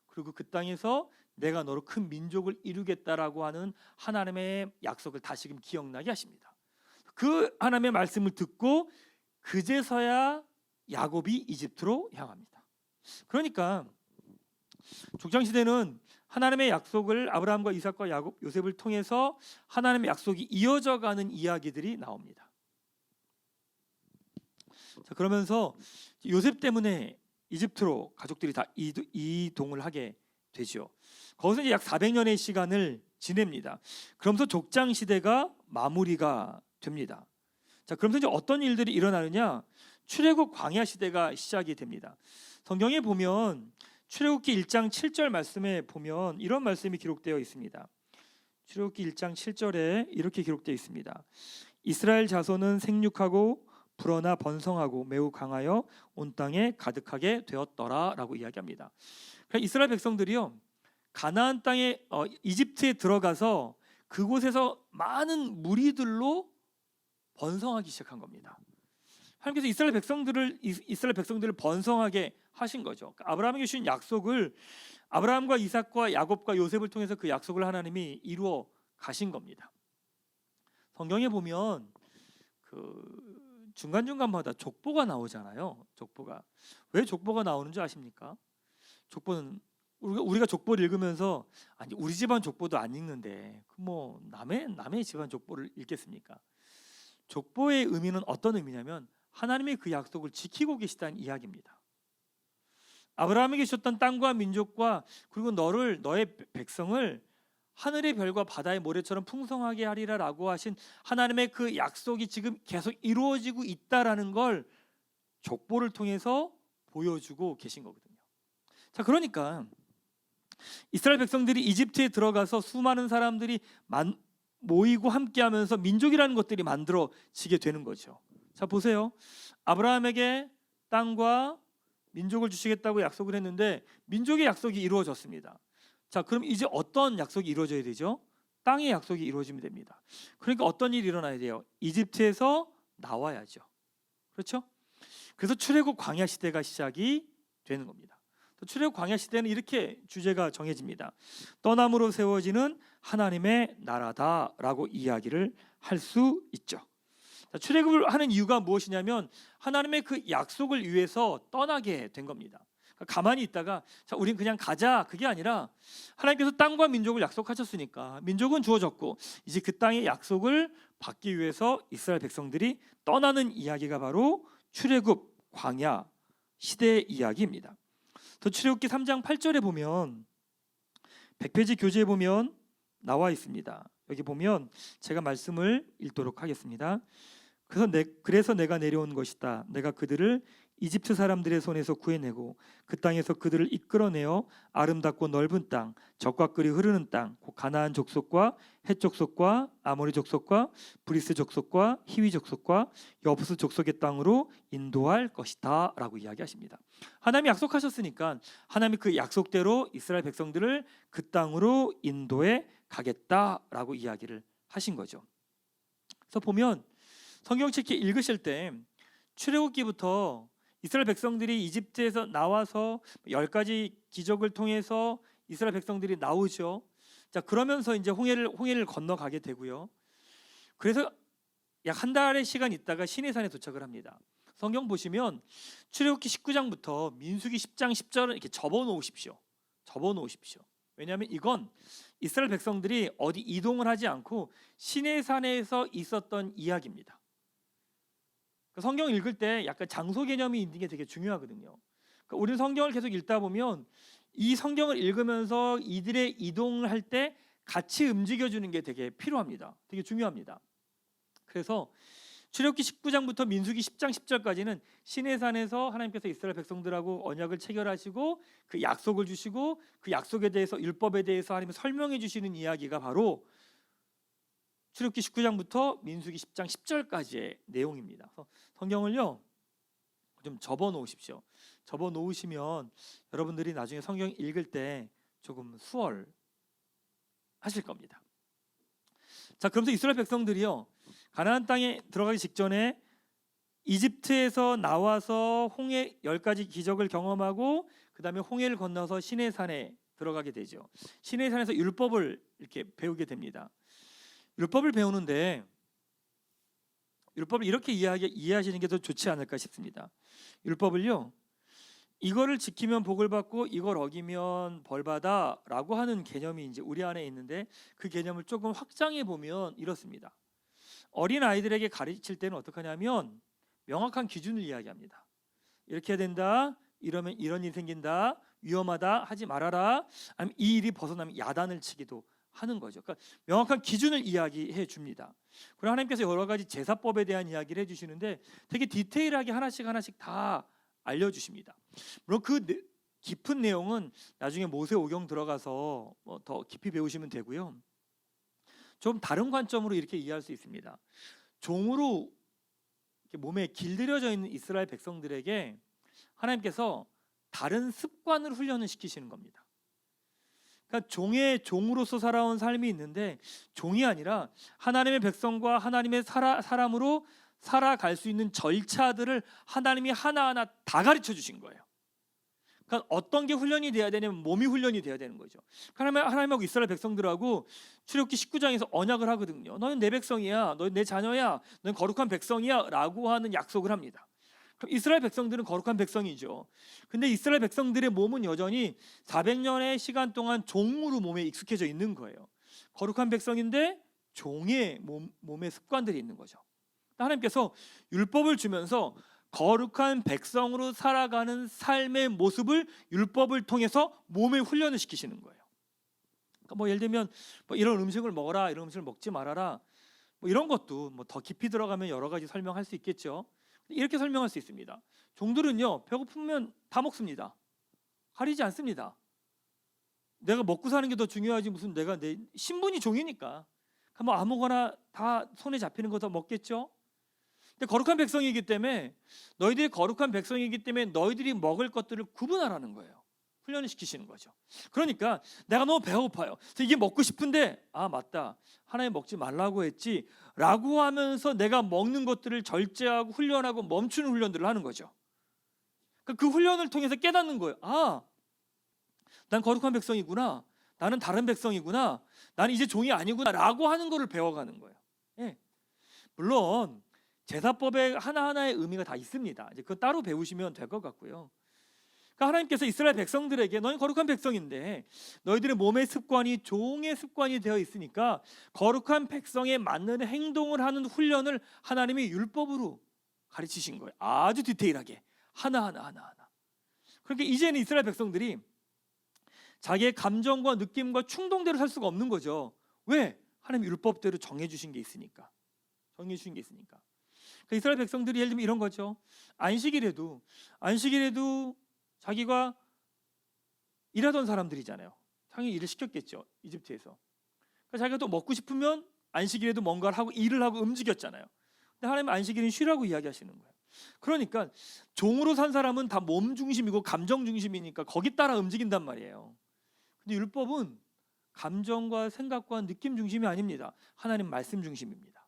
그리고 그 땅에서 내가 너로 큰 민족을 이루겠다라고 하는 하나님의 약속을 다시금 기억나게 하십니다. 그 하나님의 말씀을 듣고 그제서야 야곱이 이집트로 향합니다. 그러니까 족장시대는 하나님의 약속을 아브라함과 이삭과 야곱, 요셉을 통해서 하나님의 약속이 이어져가는 이야기들이 나옵니다. 자, 그러면서 요셉 때문에 이집트로 가족들이 다 이동을 하게 되죠. 거기서 이제 약 400년의 시간을 지냅니다. 그러면서 족장 시대가 마무리가 됩니다. 자, 그러면서 이제 어떤 일들이 일어나느냐? 출애굽 광야 시대가 시작이 됩니다. 성경에 보면 출애굽기 1장 7절 말씀에 보면 이런 말씀이 기록되어 있습니다. 출애굽기 1장 7절에 이렇게 기록되어 있습니다. 이스라엘 자손은 생육하고 불어나 번성하고 매우 강하여 온 땅에 가득하게 되었더라라고 이야기합니다. 그러니까 이스라엘 백성들이요, 가나안 땅에 이집트에 들어가서 그곳에서 많은 무리들로 번성하기 시작한 겁니다. 하나님께서 이스라엘 백성들을 번성하게 하신 거죠. 그러니까 아브라함에게 주신 약속을 아브라함과 이삭과 야곱과 요셉을 통해서 그 약속을 하나님이 이루어 가신 겁니다. 성경에 보면 그 중간중간마다 족보가 나오잖아요. 족보가. 왜 족보가 나오는 줄 아십니까? 족보는 우리가 족보를 읽으면서 아니 우리 집안 족보도 안 읽는데 뭐 남의 집안 족보를 읽겠습니까? 족보의 의미는 어떤 의미냐면 하나님의 그 약속을 지키고 계시다는 이야기입니다. 아브라함에게 주셨던 땅과 민족과 그리고 너의 백성을 하늘의 별과 바다의 모래처럼 풍성하게 하리라라고 하신 하나님의 그 약속이 지금 계속 이루어지고 있다라는 걸 족보를 통해서 보여주고 계신 거거든요. 자, 그러니까 이스라엘 백성들이 이집트에 들어가서 수많은 사람들이 모이고 함께하면서 민족이라는 것들이 만들어지게 되는 거죠. 자, 보세요. 아브라함에게 땅과 민족을 주시겠다고 약속을 했는데 민족의 약속이 이루어졌습니다. 자, 그럼 이제 어떤 약속이 이루어져야 되죠? 땅의 약속이 이루어지면 됩니다. 그러니까 어떤 일이 일어나야 돼요? 이집트에서 나와야죠. 그렇죠? 그래서 출애굽 광야 시대가 시작이 되는 겁니다. 출애굽 광야 시대는 이렇게 주제가 정해집니다. 떠남으로 세워지는 하나님의 나라다라고 이야기를 할 수 있죠. 출애굽을 하는 이유가 무엇이냐면 하나님의 그 약속을 위해서 떠나게 된 겁니다. 가만히 있다가 자, 우린 그냥 가자 그게 아니라 하나님께서 땅과 민족을 약속하셨으니까 민족은 주어졌고 이제 그 땅의 약속을 받기 위해서 이스라엘 백성들이 떠나는 이야기가 바로 출애굽 광야 시대의 이야기입니다. 또 출애굽기 3장 8절에 보면 100페이지 교재에 보면 나와 있습니다. 여기 보면 제가 말씀을 읽도록 하겠습니다. 그래서 내가 내려온 것이다. 내가 그들을 이집트 사람들의 손에서 구해내고 그 땅에서 그들을 이끌어내어 아름답고 넓은 땅, 젖과 꿀이 흐르는 땅, 곧 가나안 족속과 헷 족속과 아모리 족속과 브리스 족속과 히위 족속과 여부스 족속의 땅으로 인도할 것이다라고 이야기하십니다. 하나님이 약속하셨으니까 하나님이 그 약속대로 이스라엘 백성들을 그 땅으로 인도해 가겠다라고 이야기를 하신 거죠. 그래서 보면 성경책 읽으실 때 출애굽기부터 이스라엘 백성들이 이집트에서 나와서 10가지 기적을 통해서 이스라엘 백성들이 나오죠. 자, 그러면서 이제 홍해를 건너가게 되고요. 그래서 약 한 달의 시간 있다가 시내산에 도착을 합니다. 성경 보시면 출애굽기 19장부터 민수기 10장 10절은 이렇게 접어 놓으십시오. 왜냐하면 이건 이스라엘 백성들이 어디 이동을 하지 않고 시내산에서 있었던 이야기입니다. 성경 읽을 때 약간 장소 개념이 있는 게 되게 중요하거든요. 그러니까 우리 성경을 계속 읽다 보면 이 성경을 읽으면서 이들의 이동을 할 때 같이 움직여주는 게 되게 필요합니다. 되게 중요합니다. 그래서 출애굽기 19장부터 민수기 10장 10절까지는 시내산에서 하나님께서 이스라엘 백성들하고 언약을 체결하시고 그 약속을 주시고 그 약속에 대해서 율법에 대해서 하나님이 설명해 주시는 이야기가 바로 출애굽기 19장부터 민수기 10장 10절까지의 내용입니다. 성경을요 좀 접어 놓으십시오. 접어 놓으시면 여러분들이 나중에 성경 읽을 때 조금 하실 겁니다. 자, 그러면서 이스라엘 백성들이요, 가나안 땅에 들어가기 직전에 이집트에서 나와서 홍해 10가지 기적을 경험하고 그 다음에 홍해를 건너서 시내산에 들어가게 되죠. 시내산에서 율법을 이렇게 배우게 됩니다. 율법을 배우는데 율법을 이렇게 이해하시는 게 더 좋지 않을까 싶습니다. 율법을요, 이거를 지키면 복을 받고 이걸 어기면 벌 받아라고 하는 개념이 이제 우리 안에 있는데, 그 개념을 조금 확장해 보면 이렇습니다. 어린 아이들에게 가르칠 때는 어떻게 하냐면 명확한 기준을 이야기합니다. 이렇게 해야 된다, 이러면 이런 일이 생긴다, 위험하다, 하지 말아라, 아니면 이 일이 벗어나면 야단을 치기도 하는 거죠. 그러니까 명확한 기준을 이야기해 줍니다. 그리고 하나님께서 여러 가지 제사법에 대한 이야기를 해주시는데 되게 디테일하게 하나씩 다 알려주십니다. 물론 그 깊은 내용은 나중에 모세오경 들어가서 더 깊이 배우시면 되고요. 좀 다른 관점으로 이렇게 이해할 수 있습니다. 종으로 몸에 길들여져 있는 이스라엘 백성들에게 하나님께서 다른 습관을 훈련을 시키시는 겁니다. 그러니까 종으로서 살아온 삶이 있는데 종이 아니라 하나님의 백성과 하나님의 사람으로 살아갈 수 있는 절차들을 하나님이 하나하나 다 가르쳐 주신 거예요. 그러니까 어떤 게 훈련이 돼야 되냐면 몸이 훈련이 돼야 되는 거죠. 하나님하고 이스라엘 백성들하고 출애굽기 19장에서 언약을 하거든요. 너는 내 백성이야, 너는 내 자녀야, 너는 거룩한 백성이야 라고 하는 약속을 합니다. 그럼 이스라엘 백성들은 거룩한 백성이죠. 근데 이스라엘 백성들의 몸은 여전히 400년의 시간 동안 종으로 몸에 익숙해져 있는 거예요. 거룩한 백성인데 종의 몸에 습관들이 있는 거죠. 하나님께서 율법을 주면서 거룩한 백성으로 살아가는 삶의 모습을 율법을 통해서 몸에 훈련을 시키시는 거예요. 그러니까 예를 들면 이런 음식을 먹어라, 이런 음식을 먹지 말아라, 이런 것도 더 깊이 들어가면 여러 가지 설명할 수 있겠죠. 이렇게 설명할 수 있습니다. 종들은요, 배고프면 다 먹습니다. 가리지 않습니다. 내가 먹고 사는 게 더 중요하지 무슨 내가 내 신분이 종이니까 아무거나 다 손에 잡히는 거 다 먹겠죠. 근데 거룩한 백성이기 때문에 너희들이 거룩한 백성이기 때문에 너희들이 먹을 것들을 구분하라는 거예요. 훈련을 시키시는 거죠. 그러니까 내가 너무 배고파요. 이게 먹고 싶은데 맞다, 하나님 먹지 말라고 했지 라고 하면서 내가 먹는 것들을 절제하고 훈련하고 멈추는 훈련들을 하는 거죠. 그 훈련을 통해서 깨닫는 거예요. 난 거룩한 백성이구나, 나는 다른 백성이구나, 나는 이제 종이 아니구나 라고 하는 거를 배워가는 거예요. 예. 물론 제사법에 하나하나의 의미가 다 있습니다. 이제 그거 따로 배우시면 될 것 같고요. 그러니까 하나님께서 이스라엘 백성들에게 너희 거룩한 백성인데 너희들의 몸의 습관이 종의 습관이 되어 있으니까 거룩한 백성에 맞는 행동을 하는 훈련을 하나님이 율법으로 가르치신 거예요. 아주 디테일하게 하나하나. 그러니까 이제는 이스라엘 백성들이 자기의 감정과 느낌과 충동대로 살 수가 없는 거죠. 왜? 하나님 율법대로 정해주신 게 있으니까. 그러니까 이스라엘 백성들이 예를 들면 이런 거죠. 안식일에도 자기가 일하던 사람들이잖아요. 당연히 일을 시켰겠죠, 이집트에서. 그러니까 자기가 또 먹고 싶으면 안식일에도 뭔가를 하고 일을 하고 움직였잖아요. 근데 하나님은 안식일은 쉬라고 이야기하시는 거예요. 그러니까 종으로 산 사람은 다 몸 중심이고 감정 중심이니까 거기 따라 움직인단 말이에요. 근데 율법은 감정과 생각과 느낌 중심이 아닙니다. 하나님 말씀 중심입니다.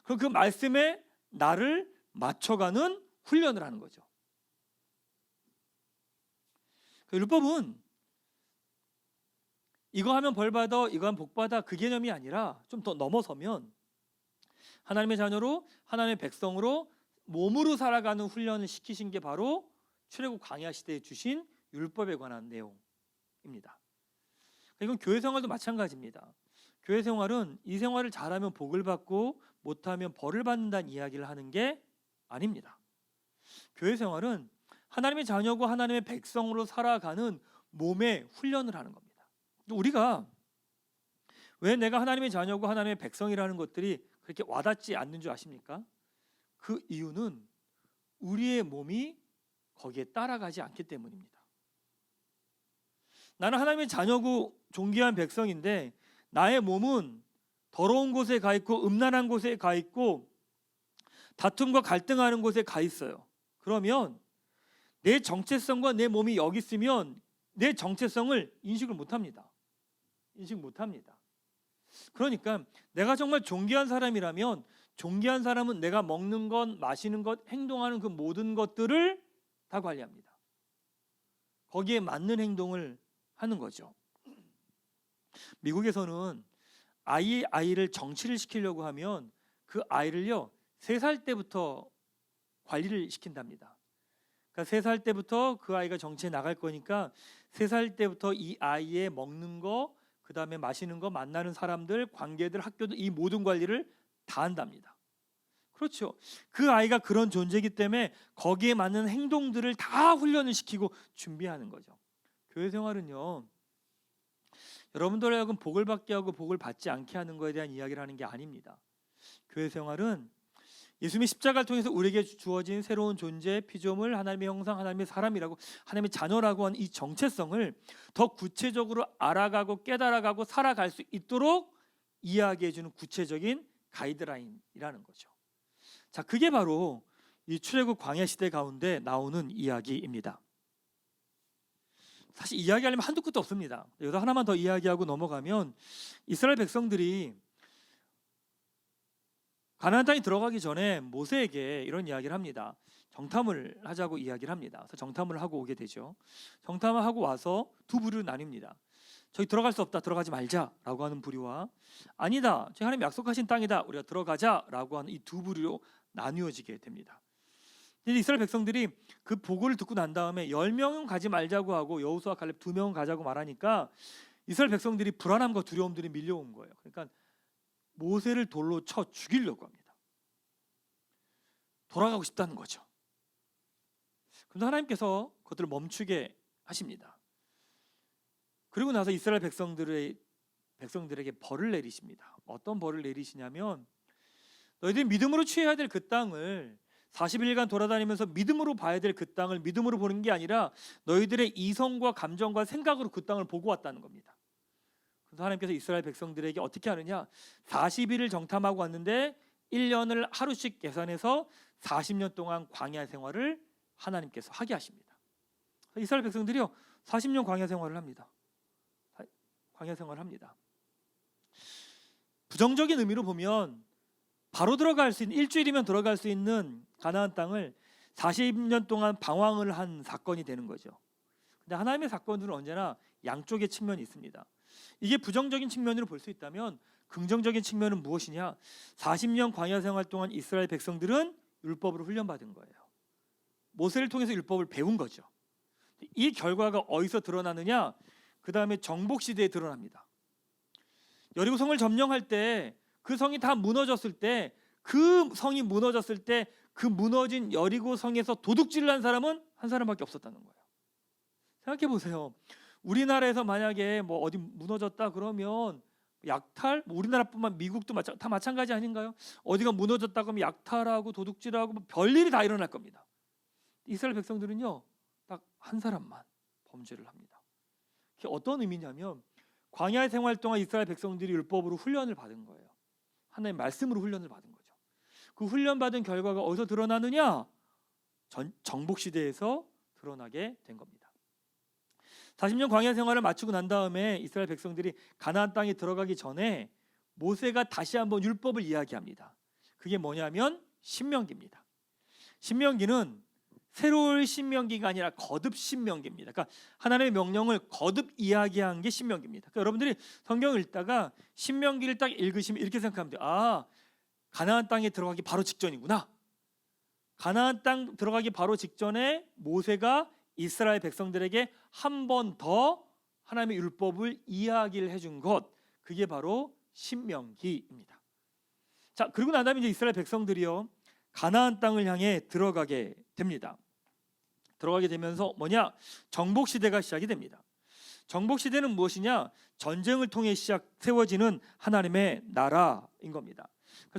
그럼 그 말씀에 나를 맞춰가는 훈련을 하는 거죠. 율법은 이거 하면 벌 받아, 이거 하면 복 받아, 그 개념이 아니라 좀 더 넘어서면 하나님의 자녀로, 하나님의 백성으로 몸으로 살아가는 훈련을 시키신 게 바로 출애굽 광야 시대에 주신 율법에 관한 내용입니다. 이건 교회 생활도 마찬가지입니다. 교회 생활은 이 생활을 잘하면 복을 받고 못하면 벌을 받는다는 이야기를 하는 게 아닙니다. 교회 생활은 하나님의 자녀고 하나님의 백성으로 살아가는 몸의 훈련을 하는 겁니다. 우리가 왜 내가 하나님의 자녀고 하나님의 백성이라는 것들이 그렇게 와닿지 않는 줄 아십니까? 그 이유는 우리의 몸이 거기에 따라가지 않기 때문입니다. 나는 하나님의 자녀고 존귀한 백성인데 나의 몸은 더러운 곳에 가 있고 음란한 곳에 가 있고 다툼과 갈등하는 곳에 가 있어요. 그러면 내 정체성과 내 몸이 여기 있으면 내 정체성을 인식을 못합니다. 그러니까 내가 정말 존귀한 사람이라면 존귀한 사람은 내가 먹는 것, 마시는 것, 행동하는 그 모든 것들을 다 관리합니다. 거기에 맞는 행동을 하는 거죠. 미국에서는 아이를 정치를 시키려고 하면 그 아이를요 3살 때부터 관리를 시킨답니다. 그러니까 3살 때부터 그 아이가 정치에 나갈 거니까 3살 때부터 이 아이의 먹는 거, 그 다음에 마시는 거, 만나는 사람들, 관계들, 학교도 이 모든 관리를 다 한답니다. 그렇죠. 그 아이가 그런 존재이기 때문에 거기에 맞는 행동들을 다 훈련을 시키고 준비하는 거죠. 교회 생활은요 여러분들 하여금 복을 받게 하고 복을 받지 않게 하는 것에 대한 이야기를 하는 게 아닙니다. 교회 생활은 예수님의 십자가를 통해서 우리에게 주어진 새로운 존재, 피조물, 하나님의 형상, 하나님의 사람이라고, 하나님의 자녀라고 하는 이 정체성을 더 구체적으로 알아가고 깨달아가고 살아갈 수 있도록 이야기해주는 구체적인 가이드라인이라는 거죠. 자, 그게 바로 이 출애굽 광야 시대 가운데 나오는 이야기입니다. 사실 이야기하려면 한두 끝도 없습니다. 여기서 하나만 더 이야기하고 넘어가면 이스라엘 백성들이 가나안 땅에 들어가기 전에 모세에게 이런 이야기를 합니다. 정탐을 하자고 이야기를 합니다. 그래서 정탐을 하고 오게 되죠. 정탐을 하고 와서 두 부류로 나뉩니다. 저기 들어갈 수 없다, 들어가지 말자라고 하는 부류와 아니다, 저희 하나님 약속하신 땅이다, 우리가 들어가자라고 하는 이 두 부류로 나뉘어지게 됩니다. 이스라엘 백성들이 그 보고를 듣고 난 다음에 10명은 가지 말자고 하고 여호수아 갈렙 2명은 가자고 말하니까 이스라엘 백성들이 불안함과 두려움들이 밀려온 거예요. 그러니까 모세를 돌로 쳐 죽이려고 합니다. 돌아가고 싶다는 거죠. 그런데 하나님께서 그것들을 멈추게 하십니다. 그리고 나서 이스라엘 백성들에게 벌을 내리십니다. 어떤 벌을 내리시냐면 너희들이 믿음으로 취해야 될 그 땅을 40일간 돌아다니면서 믿음으로 봐야 될 그 땅을 믿음으로 보는 게 아니라 너희들의 이성과 감정과 생각으로 그 땅을 보고 왔다는 겁니다. 그래서 하나님께서 이스라엘 백성들에게 어떻게 하느냐, 40일을 정탐하고 왔는데 1년을 하루씩 계산해서 40년 동안 광야 생활을 하나님께서 하게 하십니다. 이스라엘 백성들이요 40년 광야 생활을 합니다. 광야 생활을 합니다. 부정적인 의미로 보면 바로 들어갈 수 있는, 일주일이면 들어갈 수 있는 가나안 땅을 40년 동안 방황을 한 사건이 되는 거죠. 근데 하나님의 사건들은 언제나 양쪽의 측면이 있습니다. 이게 부정적인 측면으로 볼 수 있다면 긍정적인 측면은 무엇이냐? 40년 광야 생활 동안 이스라엘 백성들은 율법으로 훈련받은 거예요. 모세를 통해서 율법을 배운 거죠. 이 결과가 어디서 드러나느냐? 그 다음에 정복 시대에 드러납니다. 여리고 성을 점령할 때 그 성이 다 무너졌을 때, 그 성이 무너졌을 때 그 무너진 여리고 성에서 도둑질을 한 사람은 한 사람밖에 없었다는 거예요. 생각해 보세요. 우리나라에서 만약에 뭐 어디 무너졌다 그러면 약탈, 우리나라뿐만 미국도 다 마찬가지 아닌가요? 어디가 무너졌다 그러면 약탈하고 도둑질하고 별일이 다 일어날 겁니다. 이스라엘 백성들은요 딱 한 사람만 범죄를 합니다. 그게 어떤 의미냐면 광야의 생활 동안 이스라엘 백성들이 율법으로 훈련을 받은 거예요. 하나님의 말씀으로 훈련을 받은 거죠. 그 훈련받은 결과가 어디서 드러나느냐? 정복 시대에서 드러나게 된 겁니다. 40년 광야 생활을 마치고 난 다음에 이스라엘 백성들이 가나안 땅에 들어가기 전에 모세가 다시 한번 율법을 이야기합니다. 그게 뭐냐면 신명기입니다. 신명기는 새로운 신명기가 아니라 거듭 신명기입니다. 그러니까 하나님의 명령을 거듭 이야기한 게 신명기입니다. 그러니까 여러분들이 성경을 읽다가 신명기를 딱 읽으시면 이렇게 생각하면 돼요. 아, 가나안 땅에 들어가기 바로 직전이구나. 가나안 땅 들어가기 바로 직전에 모세가 이스라엘 백성들에게 한 번 더 하나님의 율법을 이야기를 해준 것, 그게 바로 신명기입니다. 자, 그리고 난 다음에 이제 이스라엘 백성들이요 가나안 땅을 향해 들어가게 됩니다. 들어가게 되면서 뭐냐? 정복 시대가 시작이 됩니다. 정복 시대는 무엇이냐? 전쟁을 통해 세워지는 하나님의 나라인 겁니다.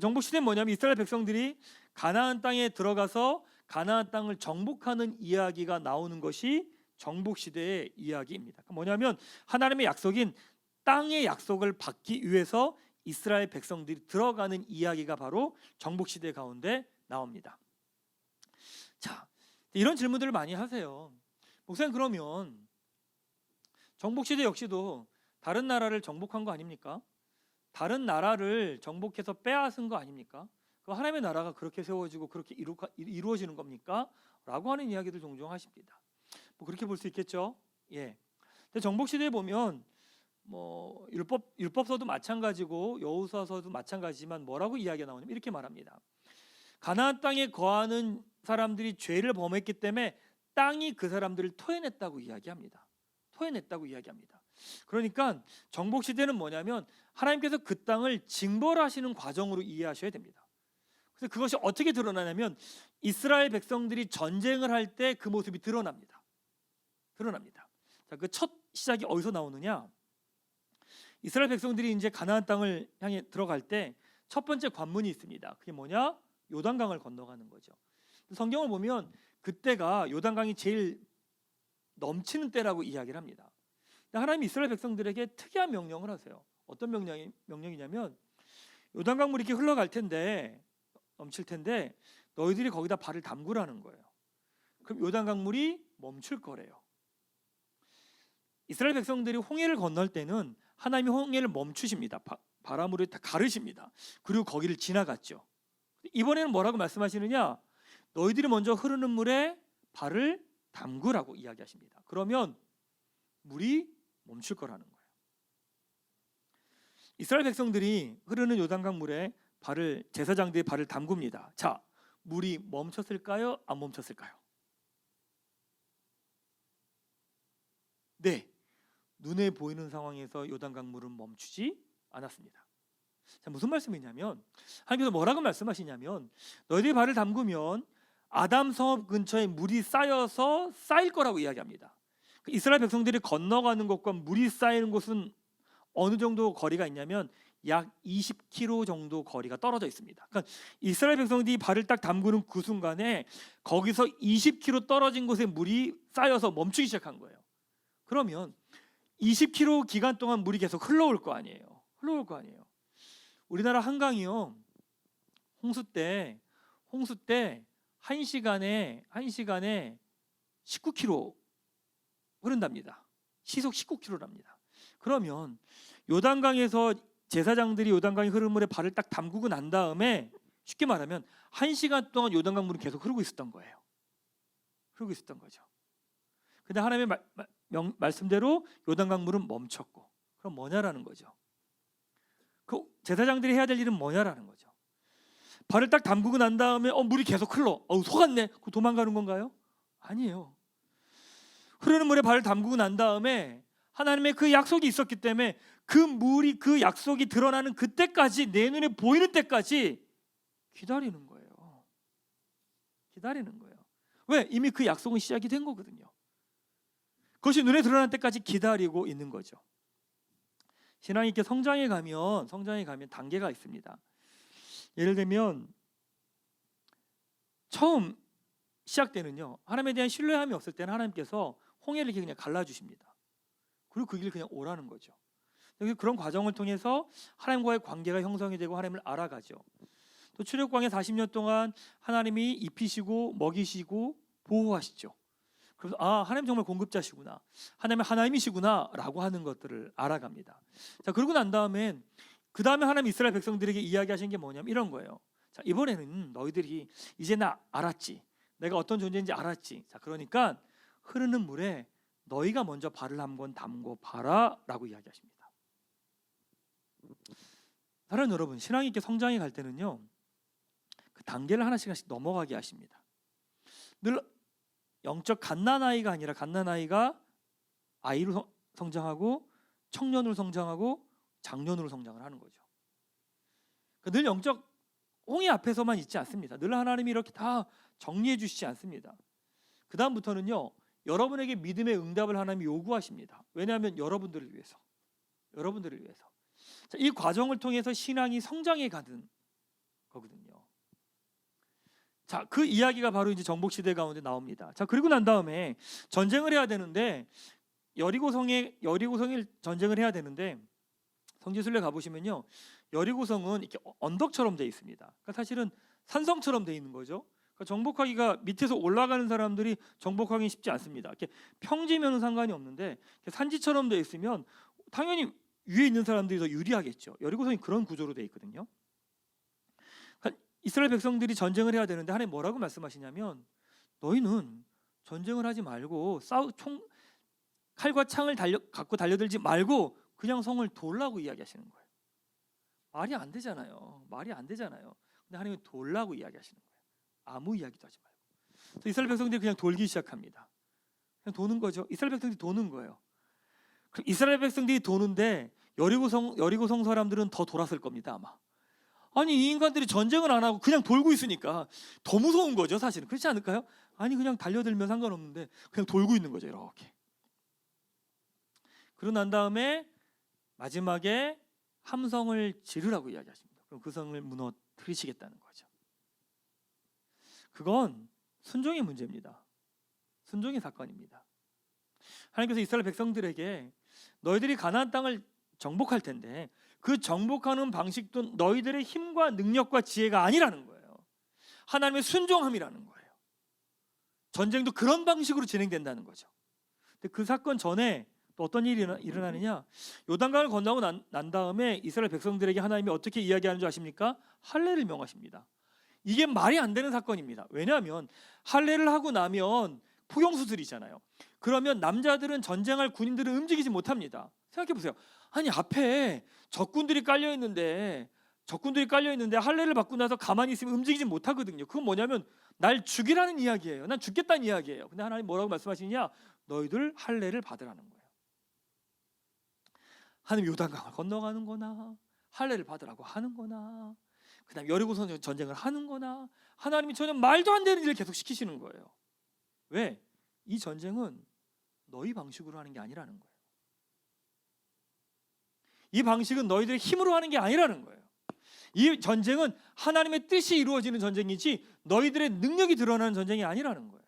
정복 시대는 뭐냐면 이스라엘 백성들이 가나안 땅에 들어가서 가나안 땅을 정복하는 이야기가 나오는 것이 정복 시대의 이야기입니다. 뭐냐면 하나님의 약속인 땅의 약속을 받기 위해서 이스라엘 백성들이 들어가는 이야기가 바로 정복 시대 가운데 나옵니다. 자, 이런 질문들을 많이 하세요. 목사님, 그러면 정복 시대 역시도 다른 나라를 정복한 거 아닙니까? 다른 나라를 정복해서 빼앗은 거 아닙니까? 그 하나님의 나라가 그렇게 세워지고 그렇게 이루어지는 겁니까? 라고 하는 이야기들 종종 하십니다. 뭐 그렇게 볼 수 있겠죠. 예. 근데 정복 시대에 보면 뭐 율법서도 마찬가지고 여호수아서도 마찬가지지만 뭐라고 이야기가 나오냐면 이렇게 말합니다. 가나안 땅에 거하는 사람들이 죄를 범했기 때문에 땅이 그 사람들을 토해냈다고 이야기합니다. 토해냈다고 이야기합니다. 그러니까 정복 시대는 뭐냐면 하나님께서 그 땅을 징벌하시는 과정으로 이해하셔야 됩니다. 그래서 그것이 어떻게 드러나냐면 이스라엘 백성들이 전쟁을 할 때 그 모습이 드러납니다. 자, 그 첫 시작이 어디서 나오느냐? 이스라엘 백성들이 이제 가나안 땅을 향해 들어갈 때 첫 번째 관문이 있습니다. 그게 뭐냐? 요단강을 건너가는 거죠. 성경을 보면 그때가 요단강이 제일 넘치는 때라고 이야기를 합니다. 하나님이 이스라엘 백성들에게 특이한 명령을 하세요. 어떤 명령이냐면 요단강 물이 이렇게 흘러갈 텐데 넘칠 텐데 너희들이 거기다 발을 담그라는 거예요. 그럼 요단강 물이 멈출 거래요. 이스라엘 백성들이 홍해를 건널 때는 하나님이 홍해를 멈추십니다. 바람으로 다 가르십니다. 그리고 거기를 지나갔죠. 이번에는 뭐라고 말씀하시느냐? 너희들이 먼저 흐르는 물에 발을 담그라고 이야기하십니다. 그러면 물이 멈출 거라는 거예요. 이스라엘 백성들이 흐르는 요단강 물에 제사장들이 발을 담굽니다. 자, 물이 멈췄을까요? 안 멈췄을까요? 네, 눈에 보이는 상황에서 요단강 물은 멈추지 않았습니다. 자, 무슨 말씀이냐면 하나님께서 뭐라고 말씀하시냐면 너희들이 발을 담그면 아담 성읍 근처에 물이 쌓여서 쌓일 거라고 이야기합니다. 이스라엘 백성들이 건너가는 곳과 물이 쌓이는 곳은 어느 정도 거리가 있냐면 약 20km 정도 거리가 떨어져 있습니다. 그러니까 이스라엘 백성들이 발을 딱 담그는 그 순간에 거기서 20km 떨어진 곳에 물이 쌓여서 멈추기 시작한 거예요. 그러면 20km 기간 동안 물이 계속 흘러올 거 아니에요. 우리나라 한강이요. 홍수 때 1시간에 19km 흐른답니다. 시속 19km랍니다. 그러면 요단강에서 제사장들이 요단강이 흐르는 물에 발을 딱 담그고 난 다음에 쉽게 말하면 1시간 동안 요단강 물이 계속 흐르고 있었던 거예요. 근데 하나님의 말씀대로 요단강 물은 멈췄고, 그럼 뭐냐라는 거죠. 그 제사장들이 해야 될 일은 뭐냐라는 거죠. 발을 딱 담그고 난 다음에 물이 계속 흘러. 속았네. 그 도망가는 건가요? 아니에요. 흐르는 물에 발을 담그고 난 다음에 하나님의 그 약속이 있었기 때문에 그 약속이 드러나는 그때까지, 내 눈에 보이는 때까지 기다리는 거예요. 왜? 이미 그 약속은 시작이 된 거거든요. 그것이 눈에 드러날 때까지 기다리고 있는 거죠. 신앙이 이렇게 성장해 가면 단계가 있습니다. 예를 들면 처음 시작 때는요, 하나님에 대한 신뢰함이 없을 때는 하나님께서 홍해를 이렇게 그냥 갈라주십니다. 그리고 그 길을 그냥 오라는 거죠. 그런 과정을 통해서 하나님과의 관계가 형성이 되고 하나님을 알아가죠. 또 출애굽광야 40년 동안 하나님이 입히시고 먹이시고 보호하시죠. 그래서 하나님 정말 공급자시구나, 하나님이시구나 라고 하는 것들을 알아갑니다. 자, 그러고 난 다음에 하나님 이스라엘 백성들에게 이야기하신 게 뭐냐면 이런 거예요. 자, 이번에는 너희들이 이제 나 알았지, 내가 어떤 존재인지 알았지. 자, 그러니까 흐르는 물에 너희가 먼저 발을 한번 담궈 봐라 라고 이야기하십니다. 사랑하는 여러분, 신앙이 이렇게 성장해 갈 때는요, 그 단계를 하나씩 넘어가게 하십니다. 늘 영적 갓난아이가 아니라 갓난아이가 아이로 성장하고 청년으로 성장하고 장년으로 성장을 하는 거죠. 그러니까 늘 영적 홍해 앞에서만 있지 않습니다. 늘 하나님이 이렇게 다 정리해 주시지 않습니다. 그 다음부터는요, 여러분에게 믿음의 응답을 하나님이 요구하십니다. 왜냐하면 여러분들을 위해서. 자, 이 과정을 통해서 신앙이 성장해 가는 거거든요. 자, 그 이야기가 바로 이제 정복 시대 가운데 나옵니다. 자, 그리고 난 다음에 전쟁을 해야 되는데 여리고성에 전쟁을 해야 되는데 성지순례 가보시면요, 여리고성은 이렇게 언덕처럼 돼 있습니다. 그러니까 사실은 산성처럼 돼 있는 거죠. 그러니까 정복하기가, 밑에서 올라가는 사람들이 정복하기 쉽지 않습니다. 이렇게 평지면은 상관이 없는데 산지처럼 돼 있으면 당연히 위에 있는 사람들이 더 유리하겠죠. 여리고성이 그런 구조로 되어 있거든요. 그러니까 이스라엘 백성들이 전쟁을 해야 되는데 하나님 뭐라고 말씀하시냐면 너희는 전쟁을 하지 말고 칼과 창을 갖고 달려들지 말고 그냥 성을 돌라고 이야기하시는 거예요. 말이 안 되잖아요. 말이 안 되잖아요. 근데 하나님은 돌라고 이야기하시는 거예요. 아무 이야기도 하지 말고. 그래서 이스라엘 백성들이 그냥 돌기 시작합니다. 그냥 도는 거죠. 이스라엘 백성들이 도는 거예요. 이스라엘 백성들이 도는데 여리고성 사람들은 더 돌았을 겁니다 아마. 아니 이 인간들이 전쟁을 안 하고 그냥 돌고 있으니까 더 무서운 거죠 사실은. 그렇지 않을까요? 아니 그냥 달려들면 상관없는데 그냥 돌고 있는 거죠 이렇게. 그러고 난 다음에 마지막에 함성을 지르라고 이야기하십니다. 그럼 그 성을 무너뜨리시겠다는 거죠. 그건 순종의 문제입니다. 순종의 사건입니다. 하나님께서 이스라엘 백성들에게 너희들이 가나안 땅을 정복할 텐데 그 정복하는 방식도 너희들의 힘과 능력과 지혜가 아니라는 거예요. 하나님의 순종함이라는 거예요. 전쟁도 그런 방식으로 진행된다는 거죠. 근데 그 사건 전에 또 어떤 일이 일어나느냐? 요단강을 건너고 난 다음에 이스라엘 백성들에게 하나님이 어떻게 이야기하는 줄 아십니까? 할례를 명하십니다. 이게 말이 안 되는 사건입니다. 왜냐하면 할례를 하고 나면 포경수술이잖아요. 그러면 남자들은 전쟁할 군인들은 움직이지 못합니다. 생각해 보세요. 아니 앞에 적군들이 깔려 있는데 할례를 받고 나서 가만히 있으면 움직이지 못하거든요. 그건 뭐냐면 날 죽이라는 이야기예요. 난 죽겠다는 이야기예요. 근데 하나님 뭐라고 말씀하시냐? 너희들 할례를 받으라는 거예요. 하나님 요단강을 건너가는 거나 할례를 받으라고 하는 거나 그다음 여리고성 전쟁을 하는 거나 하나님이 전혀 말도 안 되는 일을 계속 시키시는 거예요. 왜? 이 전쟁은 너희 방식으로 하는 게 아니라는 거예요. 이 방식은 너희들의 힘으로 하는 게 아니라는 거예요. 이 전쟁은 하나님의 뜻이 이루어지는 전쟁이지 너희들의 능력이 드러나는 전쟁이 아니라는 거예요.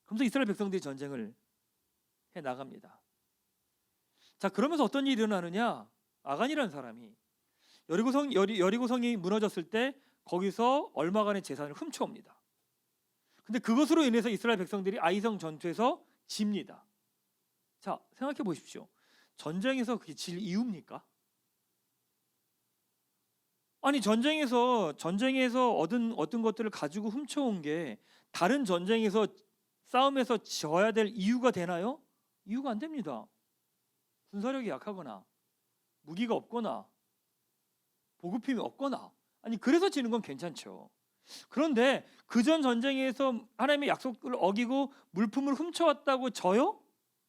그러면서 이스라엘 백성들이 전쟁을 해 나갑니다. 자, 그러면서 어떤 일이 일어나느냐? 아간이라는 사람이 여리고성이 무너졌을 때 거기서 얼마간의 재산을 훔쳐옵니다. 근데 그것으로 인해서 이스라엘 백성들이 아이성 전투에서 집니다. 자, 생각해 보십시오. 전쟁에서 그게 질 이유입니까? 아니 전쟁에서 얻은 것들을 가지고 훔쳐온 게 다른 전쟁에서 싸움에서 져야 될 이유가 되나요? 이유가 안 됩니다. 군사력이 약하거나 무기가 없거나 보급품이 없거나 아니 그래서 지는 건 괜찮죠. 그런데 그전 전쟁에서 하나님의 약속을 어기고 물품을 훔쳐왔다고 져요?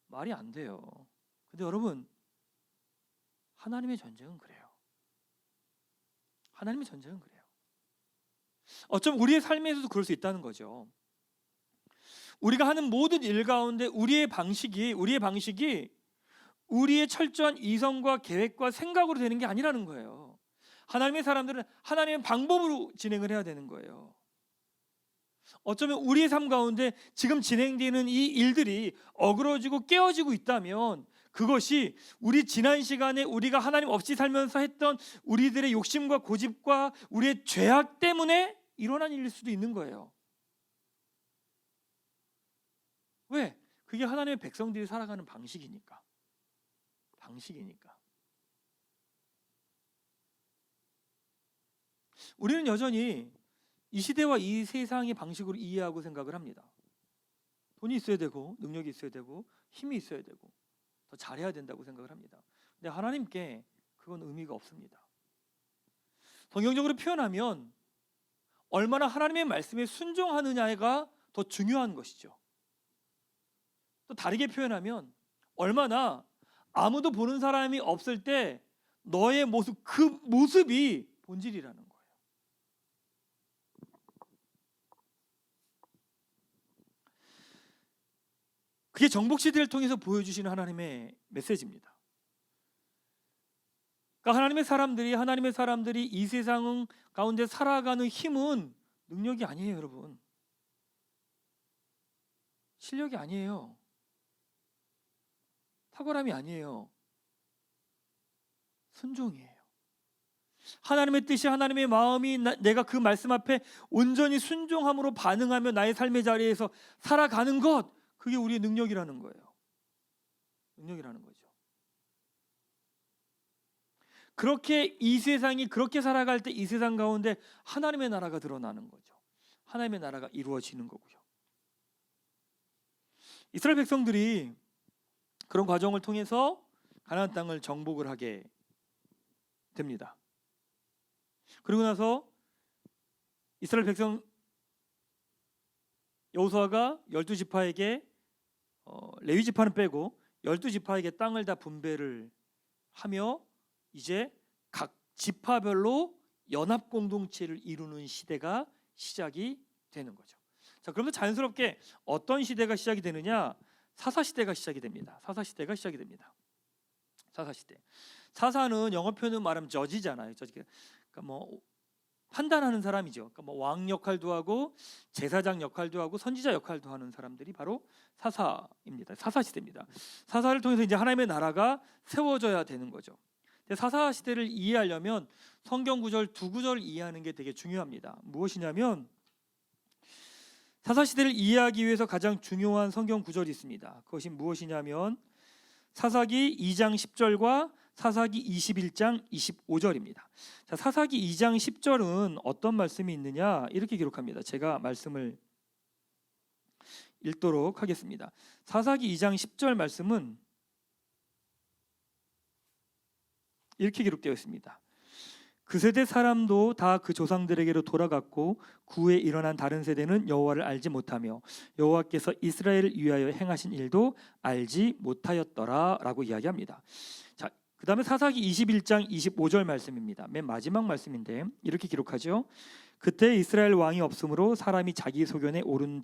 말이 안 돼요. 근데 여러분 하나님의 전쟁은 그래요. 하나님의 전쟁은 그래요. 어쩌면 우리의 삶에서도 그럴 수 있다는 거죠. 우리가 하는 모든 일 가운데 우리의 방식이 우리의 철저한 이성과 계획과 생각으로 되는 게 아니라는 거예요. 하나님의 사람들은 하나님의 방법으로 진행을 해야 되는 거예요. 어쩌면 우리의 삶 가운데 지금 진행되는 이 일들이 어그러지고 깨어지고 있다면 그것이 우리 지난 시간에 우리가 하나님 없이 살면서 했던 우리들의 욕심과 고집과 우리의 죄악 때문에 일어난 일일 수도 있는 거예요. 왜? 그게 하나님의 백성들이 살아가는 방식이니까. 우리는 여전히 이 시대와 이 세상의 방식으로 이해하고 생각을 합니다. 돈이 있어야 되고 능력이 있어야 되고 힘이 있어야 되고 더 잘해야 된다고 생각을 합니다. 근데 하나님께 그건 의미가 없습니다. 성경적으로 표현하면 얼마나 하나님의 말씀에 순종하느냐가 더 중요한 것이죠. 또 다르게 표현하면 얼마나 아무도 보는 사람이 없을 때 너의 모습, 그 모습이 본질이라는 거예요. 그게 정복시대를 통해서 보여주시는 하나님의 메시지입니다. 그러니까 하나님의 사람들이 이 세상 가운데 살아가는 힘은 능력이 아니에요, 여러분. 실력이 아니에요. 탁월함이 아니에요. 순종이에요. 하나님의 뜻이 하나님의 마음이 내가 그 말씀 앞에 온전히 순종함으로 반응하며 나의 삶의 자리에서 살아가는 것, 그게 우리의 능력이라는 거예요. 능력이라는 거죠. 그렇게 이 세상이 그렇게 살아갈 때 이 세상 가운데 하나님의 나라가 드러나는 거죠. 하나님의 나라가 이루어지는 거고요. 이스라엘 백성들이 그런 과정을 통해서 가나안 땅을 정복을 하게 됩니다. 그리고 나서 이스라엘 백성 여호수아가 12지파에게 레위 지파는 빼고 12지파에게 땅을 다 분배를 하며 이제 각 지파별로 연합 공동체를 이루는 시대가 시작이 되는 거죠. 자, 그러면 자연스럽게 어떤 시대가 시작이 되느냐? 사사 시대가 시작이 됩니다. 사사 시대가 시작이 됩니다. 사사 시대. 사사는 영어 표현으로 말하면 저지잖아요. 저지. 그러니까 뭐 판단하는 사람이죠. 그러니까 뭐 왕 역할도 하고 제사장 역할도 하고 선지자 역할도 하는 사람들이 바로 사사입니다. 사사 시대입니다. 사사를 통해서 이제 하나님의 나라가 세워져야 되는 거죠. 사사 시대를 이해하려면 성경 구절 두 구절을 이해하는 게 되게 중요합니다. 무엇이냐면 사사 시대를 이해하기 위해서 가장 중요한 성경 구절이 있습니다. 그것이 무엇이냐면 사사기 2장 10절과 사사기 21장 25절입니다. 자, 사사기 2장 10절은 어떤 말씀이 있느냐? 이렇게 기록합니다. 제가 말씀을 읽도록 하겠습니다. 사사기 2장 10절 말씀은 이렇게 기록되어 있습니다. 그 세대 사람도 다 그 조상들에게로 돌아갔고 그 후에 일어난 다른 세대는 여호와를 알지 못하며 여호와께서 이스라엘을 위하여 행하신 일도 알지 못하였더라라고 이야기합니다. 자, 그다음에 사사기 21장 25절 말씀입니다. 맨 마지막 말씀인데 이렇게 기록하죠. 그때 이스라엘 왕이 없으므로 사람이 자기 소견에 오른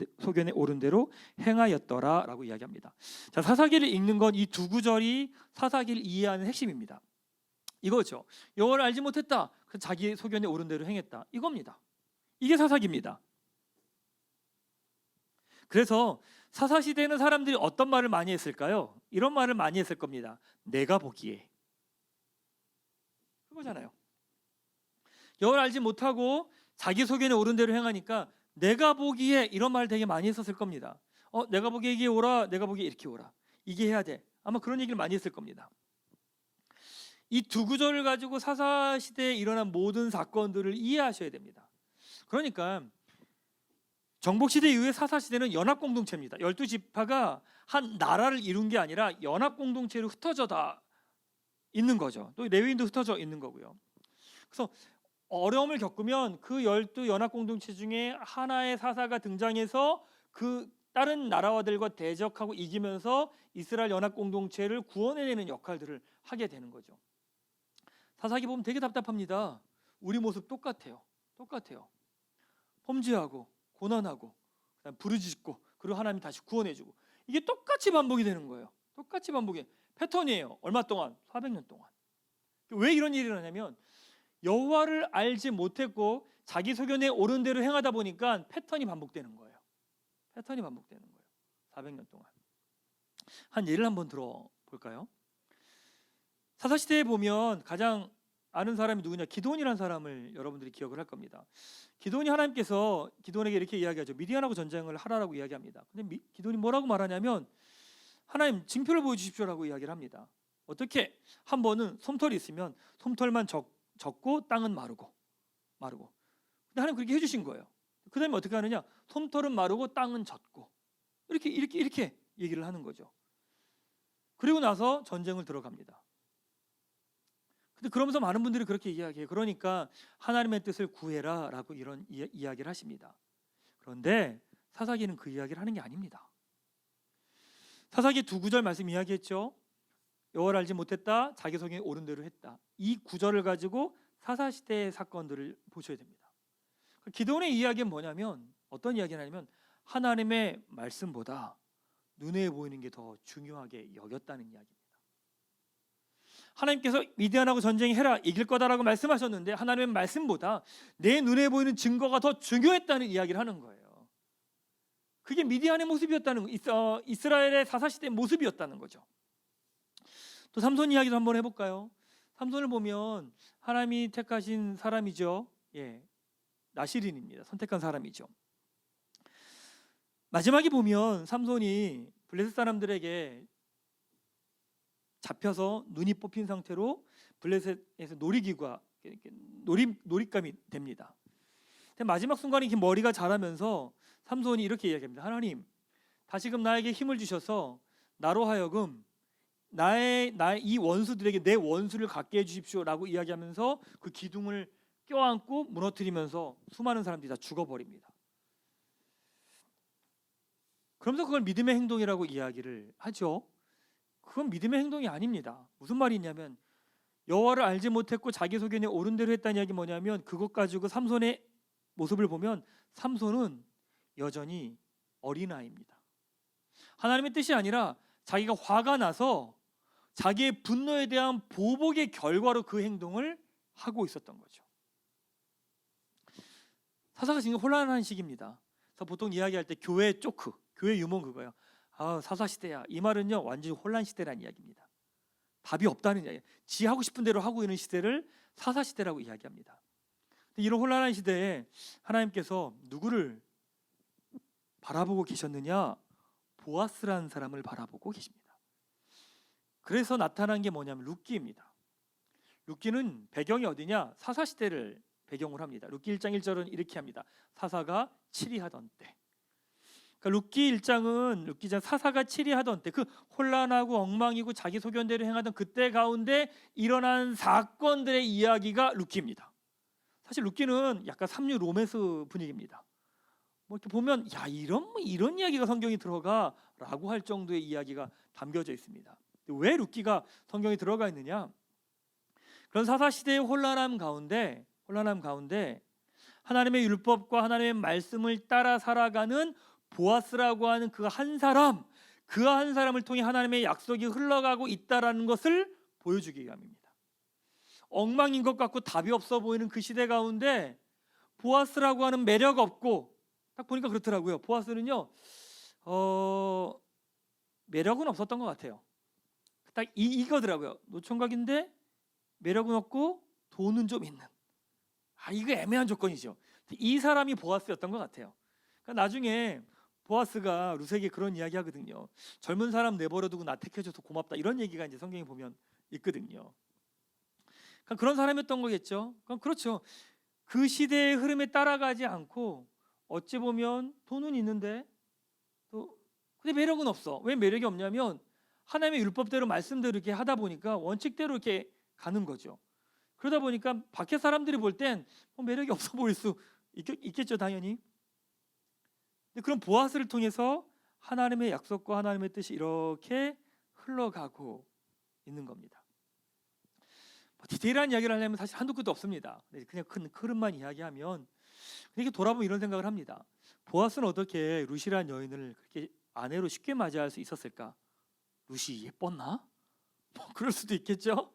대로 행하였더라라고 이야기합니다. 자, 사사기를 읽는 건 이 두 구절이 사사기를 이해하는 핵심입니다. 이거죠. 여호와를 알지 못했다. 그래서 자기 소견에 오른 대로 행했다. 이겁니다. 이게 사사기입니다. 그래서 사사 시대는 사람들이 어떤 말을 많이 했을까요? 이런 말을 많이 했을 겁니다. 내가 보기에. 그거잖아요. 여호와를 알지 못하고 자기 소견에 오른 대로 행하니까 내가 보기에 이런 말을 되게 많이 했었을 겁니다. 내가 보기에 이게 오라. 내가 보기에 이렇게 오라. 이게 해야 돼. 아마 그런 얘기를 많이 했을 겁니다. 이 두 구절을 가지고 사사 시대에 일어난 모든 사건들을 이해하셔야 됩니다. 그러니까 정복 시대 이후에 사사 시대는 연합 공동체입니다. 12지파가 한 나라를 이룬 게 아니라 연합 공동체로 흩어져 다 있는 거죠. 또 레위인도 흩어져 있는 거고요. 그래서 어려움을 겪으면 그 12 연합 공동체 중에 하나의 사사가 등장해서 그 다른 나라와들과 대적하고 이기면서 이스라엘 연합 공동체를 구원해내는 역할들을 하게 되는 거죠. 사사기 보면 되게 답답합니다. 우리 모습 똑같아요. 범죄하고 고난하고 그다음 부르짖고 그리고 하나님 다시 구원해주고 이게 똑같이 반복이 되는 거예요. 똑같이 반복이 패턴이에요. 얼마 동안? 400년 동안. 왜 이런 일이 일어나냐면 여호와를 알지 못했고 자기 소견에 옳은 대로 행하다 보니까 패턴이 반복되는 거예요. 400년 동안. 한 예를 한번 들어볼까요? 사사시대에 보면 가장 아는 사람이 누구냐? 기드온이라는 사람을 여러분들이 기억을 할 겁니다. 기드온이 하나님께서 기드온에게 이렇게 이야기하죠. 미디안하고 전쟁을 하라라고 이야기합니다. 근데 기드온이 뭐라고 말하냐면 하나님 징표를 보여주십시오라고 이야기를 합니다. 어떻게? 한 번은 솜털이 있으면 솜털만 적고 땅은 마르고. 근데 하나님 그렇게 해주신 거예요. 그 다음에 어떻게 하느냐? 솜털은 마르고 땅은 젖고 이렇게 얘기를 하는 거죠. 그리고 나서 전쟁을 들어갑니다. 근데 그러면서 많은 분들이 그렇게 이야기해요. 그러니까 하나님의 뜻을 구해라라고 이런 이야기를 하십니다. 그런데 사사기는 그 이야기를 하는 게 아닙니다. 사사기 두 구절 말씀 이야기했죠. 여호와를 알지 못했다. 자기 소견에 옳은 대로 했다. 이 구절을 가지고 사사 시대의 사건들을 보셔야 됩니다. 기드온의 이야기는 뭐냐면 어떤 이야기냐면 하나님의 말씀보다 눈에 보이는 게 더 중요하게 여겼다는 이야기입니다. 하나님께서 미디안하고 전쟁해라 이길 거다라고 말씀하셨는데 하나님의 말씀보다 내 눈에 보이는 증거가 더 중요했다는 이야기를 하는 거예요. 그게 미디안의 모습이었다는 이스라엘의 사사시대의 모습이었다는 거죠. 또 삼손 이야기도 한번 해볼까요? 삼손을 보면 하나님이 택하신 사람이죠. 나시린입니다. 선택한 사람이죠. 마지막에 보면 삼손이 블레셋 사람들에게 잡혀서 눈이 뽑힌 상태로 블레셋에서 놀이기구가 놀잇감이 됩니다. 근데 마지막 순간에 이렇게 머리가 자라면서 삼손이 이렇게 이야기합니다. 하나님, 다시금 나에게 힘을 주셔서 나로 하여금 나의 이 원수들에게 내 원수를 갖게 해주십시오라고 이야기하면서 그 기둥을 껴안고 무너뜨리면서 수많은 사람들이 다 죽어버립니다. 그러면서 그걸 믿음의 행동이라고 이야기를 하죠. 그건 믿음의 행동이 아닙니다. 무슨 말이 있냐면 여호와를 알지 못했고 자기 소견에 옳은 대로 했다는 이야기 뭐냐면 그것 가지고 삼손의 모습을 보면 삼손은 여전히 어린아이입니다. 하나님의 뜻이 아니라 자기가 화가 나서 자기의 분노에 대한 보복의 결과로 그 행동을 하고 있었던 거죠. 사사가 지금 혼란한 시기입니다. 그래서 보통 이야기할 때 교회 쪼크, 교회 유머 그거예요. 사사 시대야. 이 말은요 완전히 혼란 시대라는 이야기입니다. 답이 없다는 이야기. 지 하고 싶은 대로 하고 있는 시대를 사사 시대라고 이야기합니다. 이런 혼란한 시대에 하나님께서 누구를 바라보고 계셨느냐? 보아스라는 사람을 바라보고 계십니다. 그래서 나타난 게 뭐냐면 룻기입니다. 룻기는 배경이 어디냐? 사사 시대를 배경으로 합니다. 룻기 1장 1절은 이렇게 합니다. 사사가 치리하던 때. 그러니까 룻기 1장은 룻기장 사사가 치리하던 때, 그 혼란하고 엉망이고 자기 소견대로 행하던 그때 가운데 일어난 사건들의 이야기가 룻기입니다. 사실 룻기는 약간 삼류 로맨스 분위기입니다. 뭐 이렇게 보면 야 이런 이야기가 성경에 들어가라고 할 정도의 이야기가 담겨져 있습니다. 왜 룻기가 성경에 들어가 있느냐? 그런 사사 시대의 혼란함 가운데 하나님의 율법과 하나님의 말씀을 따라 살아가는 보아스라고 하는 그 한 사람을 통해 하나님의 약속이 흘러가고 있다라는 것을 보여주기 위함입니다. 엉망인 것 같고 답이 없어 보이는 그 시대 가운데 보아스라고 하는 매력 없고, 딱 보니까 그렇더라고요. 보아스는요 매력은 없었던 것 같아요. 딱 이거더라고요. 노총각인데 매력은 없고 돈은 좀 있는. 이거 애매한 조건이죠. 이 사람이 보아스였던 것 같아요. 그러니까 나중에 보아스가 룻에게 그런 이야기 하거든요. 젊은 사람 내버려두고 나 택해줘서 고맙다, 이런 얘기가 이제 성경에 보면 있거든요. 그러니까 그런 사람이었던 거겠죠. 그렇죠. 그 시대의 흐름에 따라가지 않고 어찌 보면 돈은 있는데 근데 매력은 없어. 왜 매력이 없냐면 하나님의 율법대로 말씀대로 이렇게 하다 보니까 원칙대로 이렇게 가는 거죠. 그러다 보니까 밖에 사람들이 볼 땐 매력이 없어 보일 수 있겠죠, 당연히. 근데 그런 보아스를 통해서 하나님의 약속과 하나님의 뜻이 이렇게 흘러가고 있는 겁니다. 디테일한 이야기를 하려면 사실 한두 끝도 없습니다. 그냥 큰 흐름만 이야기하면 이렇게 돌아보면 이런 생각을 합니다. 보아스는 어떻게 룻이라는 여인을 그렇게 아내로 쉽게 맞이할 수 있었을까? 룻이 예뻤나? 그럴 수도 있겠죠.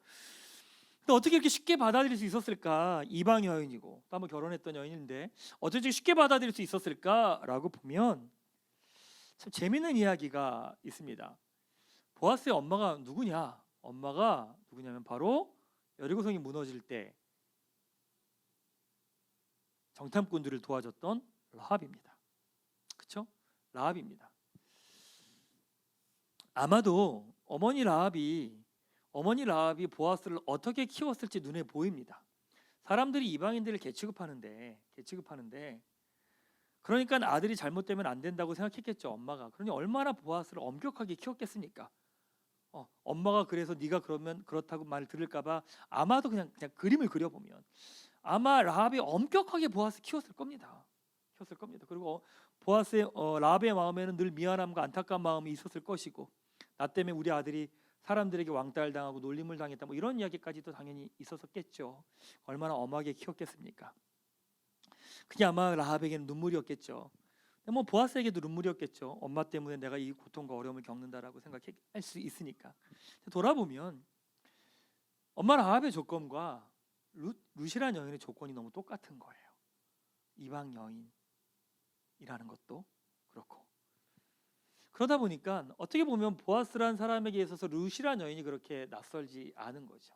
근데 어떻게 이렇게 쉽게 받아들일 수 있었을까? 이방 여인이고 또 한번 결혼했던 여인인데 어떻게 쉽게 받아들일 수 있었을까라고 보면 참 재미있는 이야기가 있습니다. 보아스의 엄마가 누구냐? 엄마가 누구냐면 바로 여리고성이 무너질 때 정탐꾼들을 도와줬던 라합입니다. 그렇죠? 라합입니다. 아마도 어머니 라합이 보아스를 어떻게 키웠을지 눈에 보입니다. 사람들이 이방인들을 개취급하는데 그러니까 아들이 잘못되면 안 된다고 생각했겠죠, 엄마가. 그러니 얼마나 보아스를 엄격하게 키웠겠습니까? 엄마가 그래서 네가 그러면 그렇다고 말을 들을까봐 아마도 그냥 그림을 그려보면 아마 라합이 엄격하게 보아스 키웠을 겁니다. 그리고 보아스의 라합의 마음에는 늘 미안함과 안타까운 마음이 있었을 것이고, 나 때문에 우리 아들이 사람들에게 왕따를 당하고 놀림을 당했다, 뭐 이런 이야기까지도 당연히 있었겠죠. 얼마나 엄하게 키웠겠습니까? 그게 아마 라합에게는 눈물이었겠죠. 뭐 보아스에게도 눈물이었겠죠. 엄마 때문에 내가 이 고통과 어려움을 겪는다라고 생각할 수 있으니까. 돌아보면 엄마 라합의 조건과 룻이라는 여인의 조건이 너무 똑같은 거예요. 이방 여인이라는 것도 그렇고. 그러다 보니까 어떻게 보면 보아스라는 사람에게 있어서 룻이라는 여인이 그렇게 낯설지 않은 거죠.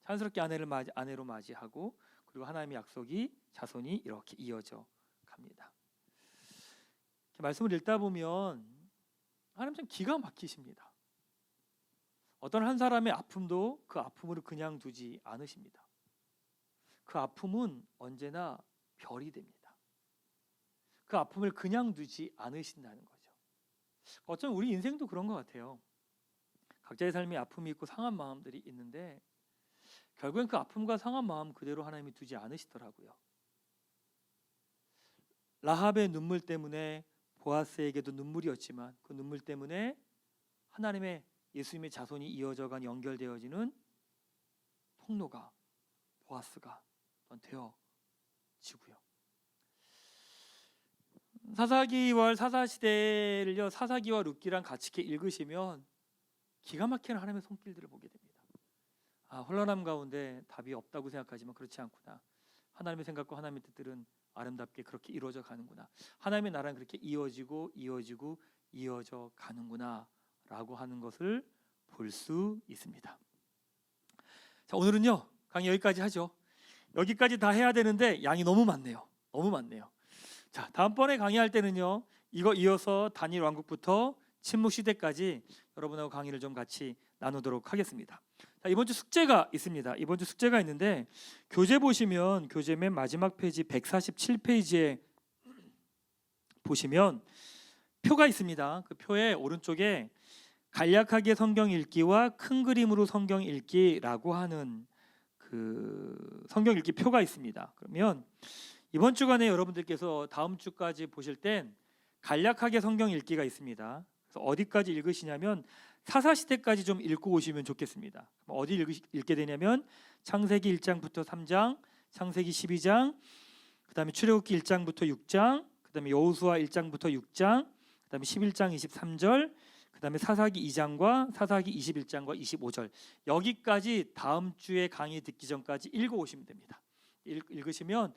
자연스럽게 아내로 맞이하고, 그리고 하나님의 약속이 자손이 이렇게 이어져 갑니다. 말씀을 읽다 보면 하나님 참 기가 막히십니다. 어떤 한 사람의 아픔도 그 아픔으로 그냥 두지 않으십니다. 그 아픔은 언제나 별이 됩니다. 그 아픔을 그냥 두지 않으신다는 거죠. 어쩌면 우리 인생도 그런 것 같아요. 각자의 삶에 아픔이 있고 상한 마음들이 있는데 결국엔 그 아픔과 상한 마음 그대로 하나님이 두지 않으시더라고요. 라합의 눈물 때문에 보아스에게도 눈물이었지만 그 눈물 때문에 하나님의 예수님의 자손이 이어져간 연결되어지는 통로가 보아스가 되어지고요. 사사기와 사사시대를요, 사사기와 룻기랑 같이 이렇게 읽으시면 기가 막히는 하나님의 손길들을 보게 됩니다. 혼란함 가운데 답이 없다고 생각하지만 그렇지 않구나. 하나님의 생각과 하나님의 뜻들은 아름답게 그렇게 이루어져 가는구나. 하나님의 나라는 그렇게 이어지고 이어져 가는구나 라고 하는 것을 볼 수 있습니다. 자, 오늘은요 강의 여기까지 하죠. 여기까지 다 해야 되는데 양이 너무 많네요. 자, 다음번에 강의할 때는요 이거 이어서 단일 왕국부터 침묵 시대까지 여러분하고 강의를 좀 같이 나누도록 하겠습니다. 자, 이번 주 숙제가 있습니다. 이번 주 숙제가 있는데 교재 보시면 교재 맨 마지막 페이지 147페이지에 보시면 표가 있습니다. 그 표의 오른쪽에 간략하게 성경 읽기와 큰 그림으로 성경 읽기라고 하는 그 성경 읽기 표가 있습니다. 그러면 이번 주간에 여러분들께서 다음 주까지 보실 땐 간략하게 성경 읽기가 있습니다. 그래서 어디까지 읽으시냐면 사사시대까지 좀 읽고 오시면 좋겠습니다. 어디 읽게 되냐면 창세기 1장부터 3장, 창세기 12장, 그다음에 출애굽기 1장부터 6장, 그다음에 여호수아 1장부터 6장, 그다음에 11장 23절, 그다음에 사사기 2장과 사사기 21장과 25절 여기까지 다음 주에 강의 듣기 전까지 읽어 오시면 됩니다. 읽으시면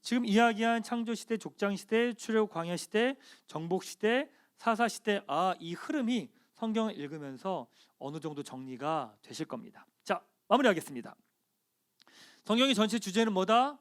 지금 이야기한 창조시대, 족장시대, 출애굽 광야시대, 정복시대, 사사시대 이 흐름이 성경을 읽으면서 어느 정도 정리가 되실 겁니다. 자, 마무리하겠습니다. 성경의 전체 주제는 뭐다?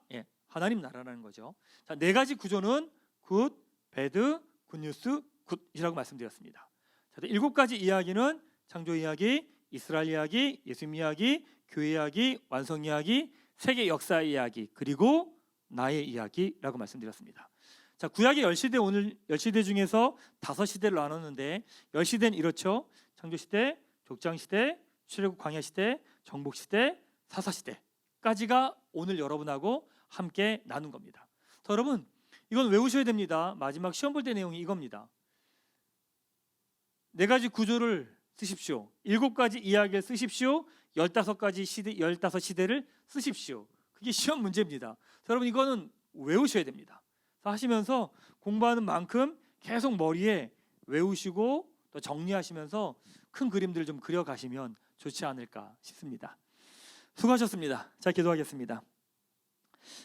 하나님 나라라는 거죠. 자, 네 가지 구조는 굿, 배드, 굿뉴스, 굿이라고 말씀드렸습니다. 자, 7가지 이야기는 창조 이야기, 이스라엘 이야기, 예수님 이야기, 교회 이야기, 완성 이야기, 세계 역사 이야기, 그리고 나의 이야기라고 말씀드렸습니다. 자, 구약의 10시대, 오늘 10시대 중에서 5시대를 나눴는데 10시대는 이렇죠. 창조시대, 족장시대, 출애굽 광야시대, 정복시대, 사사시대까지가 오늘 여러분하고 함께 나눈 겁니다. 자, 여러분 이건 외우셔야 됩니다. 마지막 시험 볼 때 내용이 이겁니다. 4가지 구조를 쓰십시오. 7가지 이야기를 쓰십시오. 15가지 시대, 15시대를 쓰십시오. 그게 시험 문제입니다. 자, 여러분 이거는 외우셔야 됩니다. 하시면서 공부하는 만큼 계속 머리에 외우시고 또 정리하시면서 큰 그림들을 좀 그려가시면 좋지 않을까 싶습니다. 수고하셨습니다. 자, 기도하겠습니다.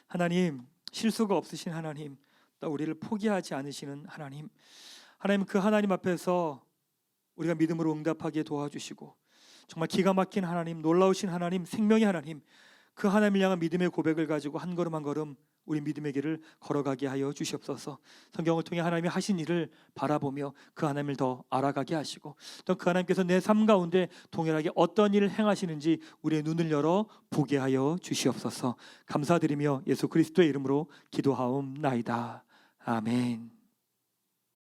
하나님, 실수가 없으신 하나님, 또 우리를 포기하지 않으시는 하나님, 하나님 그 하나님 앞에서 우리가 믿음으로 응답하게 도와주시고 정말 기가 막힌 하나님, 놀라우신 하나님, 생명의 하나님, 그 하나님을 향한 믿음의 고백을 가지고 한 걸음 한 걸음 우리 믿음의 길을 걸어가게 하여 주시옵소서. 성경을 통해 하나님이 하신 일을 바라보며 그 하나님을 더 알아가게 하시고 또 그 하나님께서 내 삶 가운데 동일하게 어떤 일을 행하시는지 우리의 눈을 열어 보게 하여 주시옵소서. 감사드리며 예수 그리스도의 이름으로 기도하옵나이다. 아멘.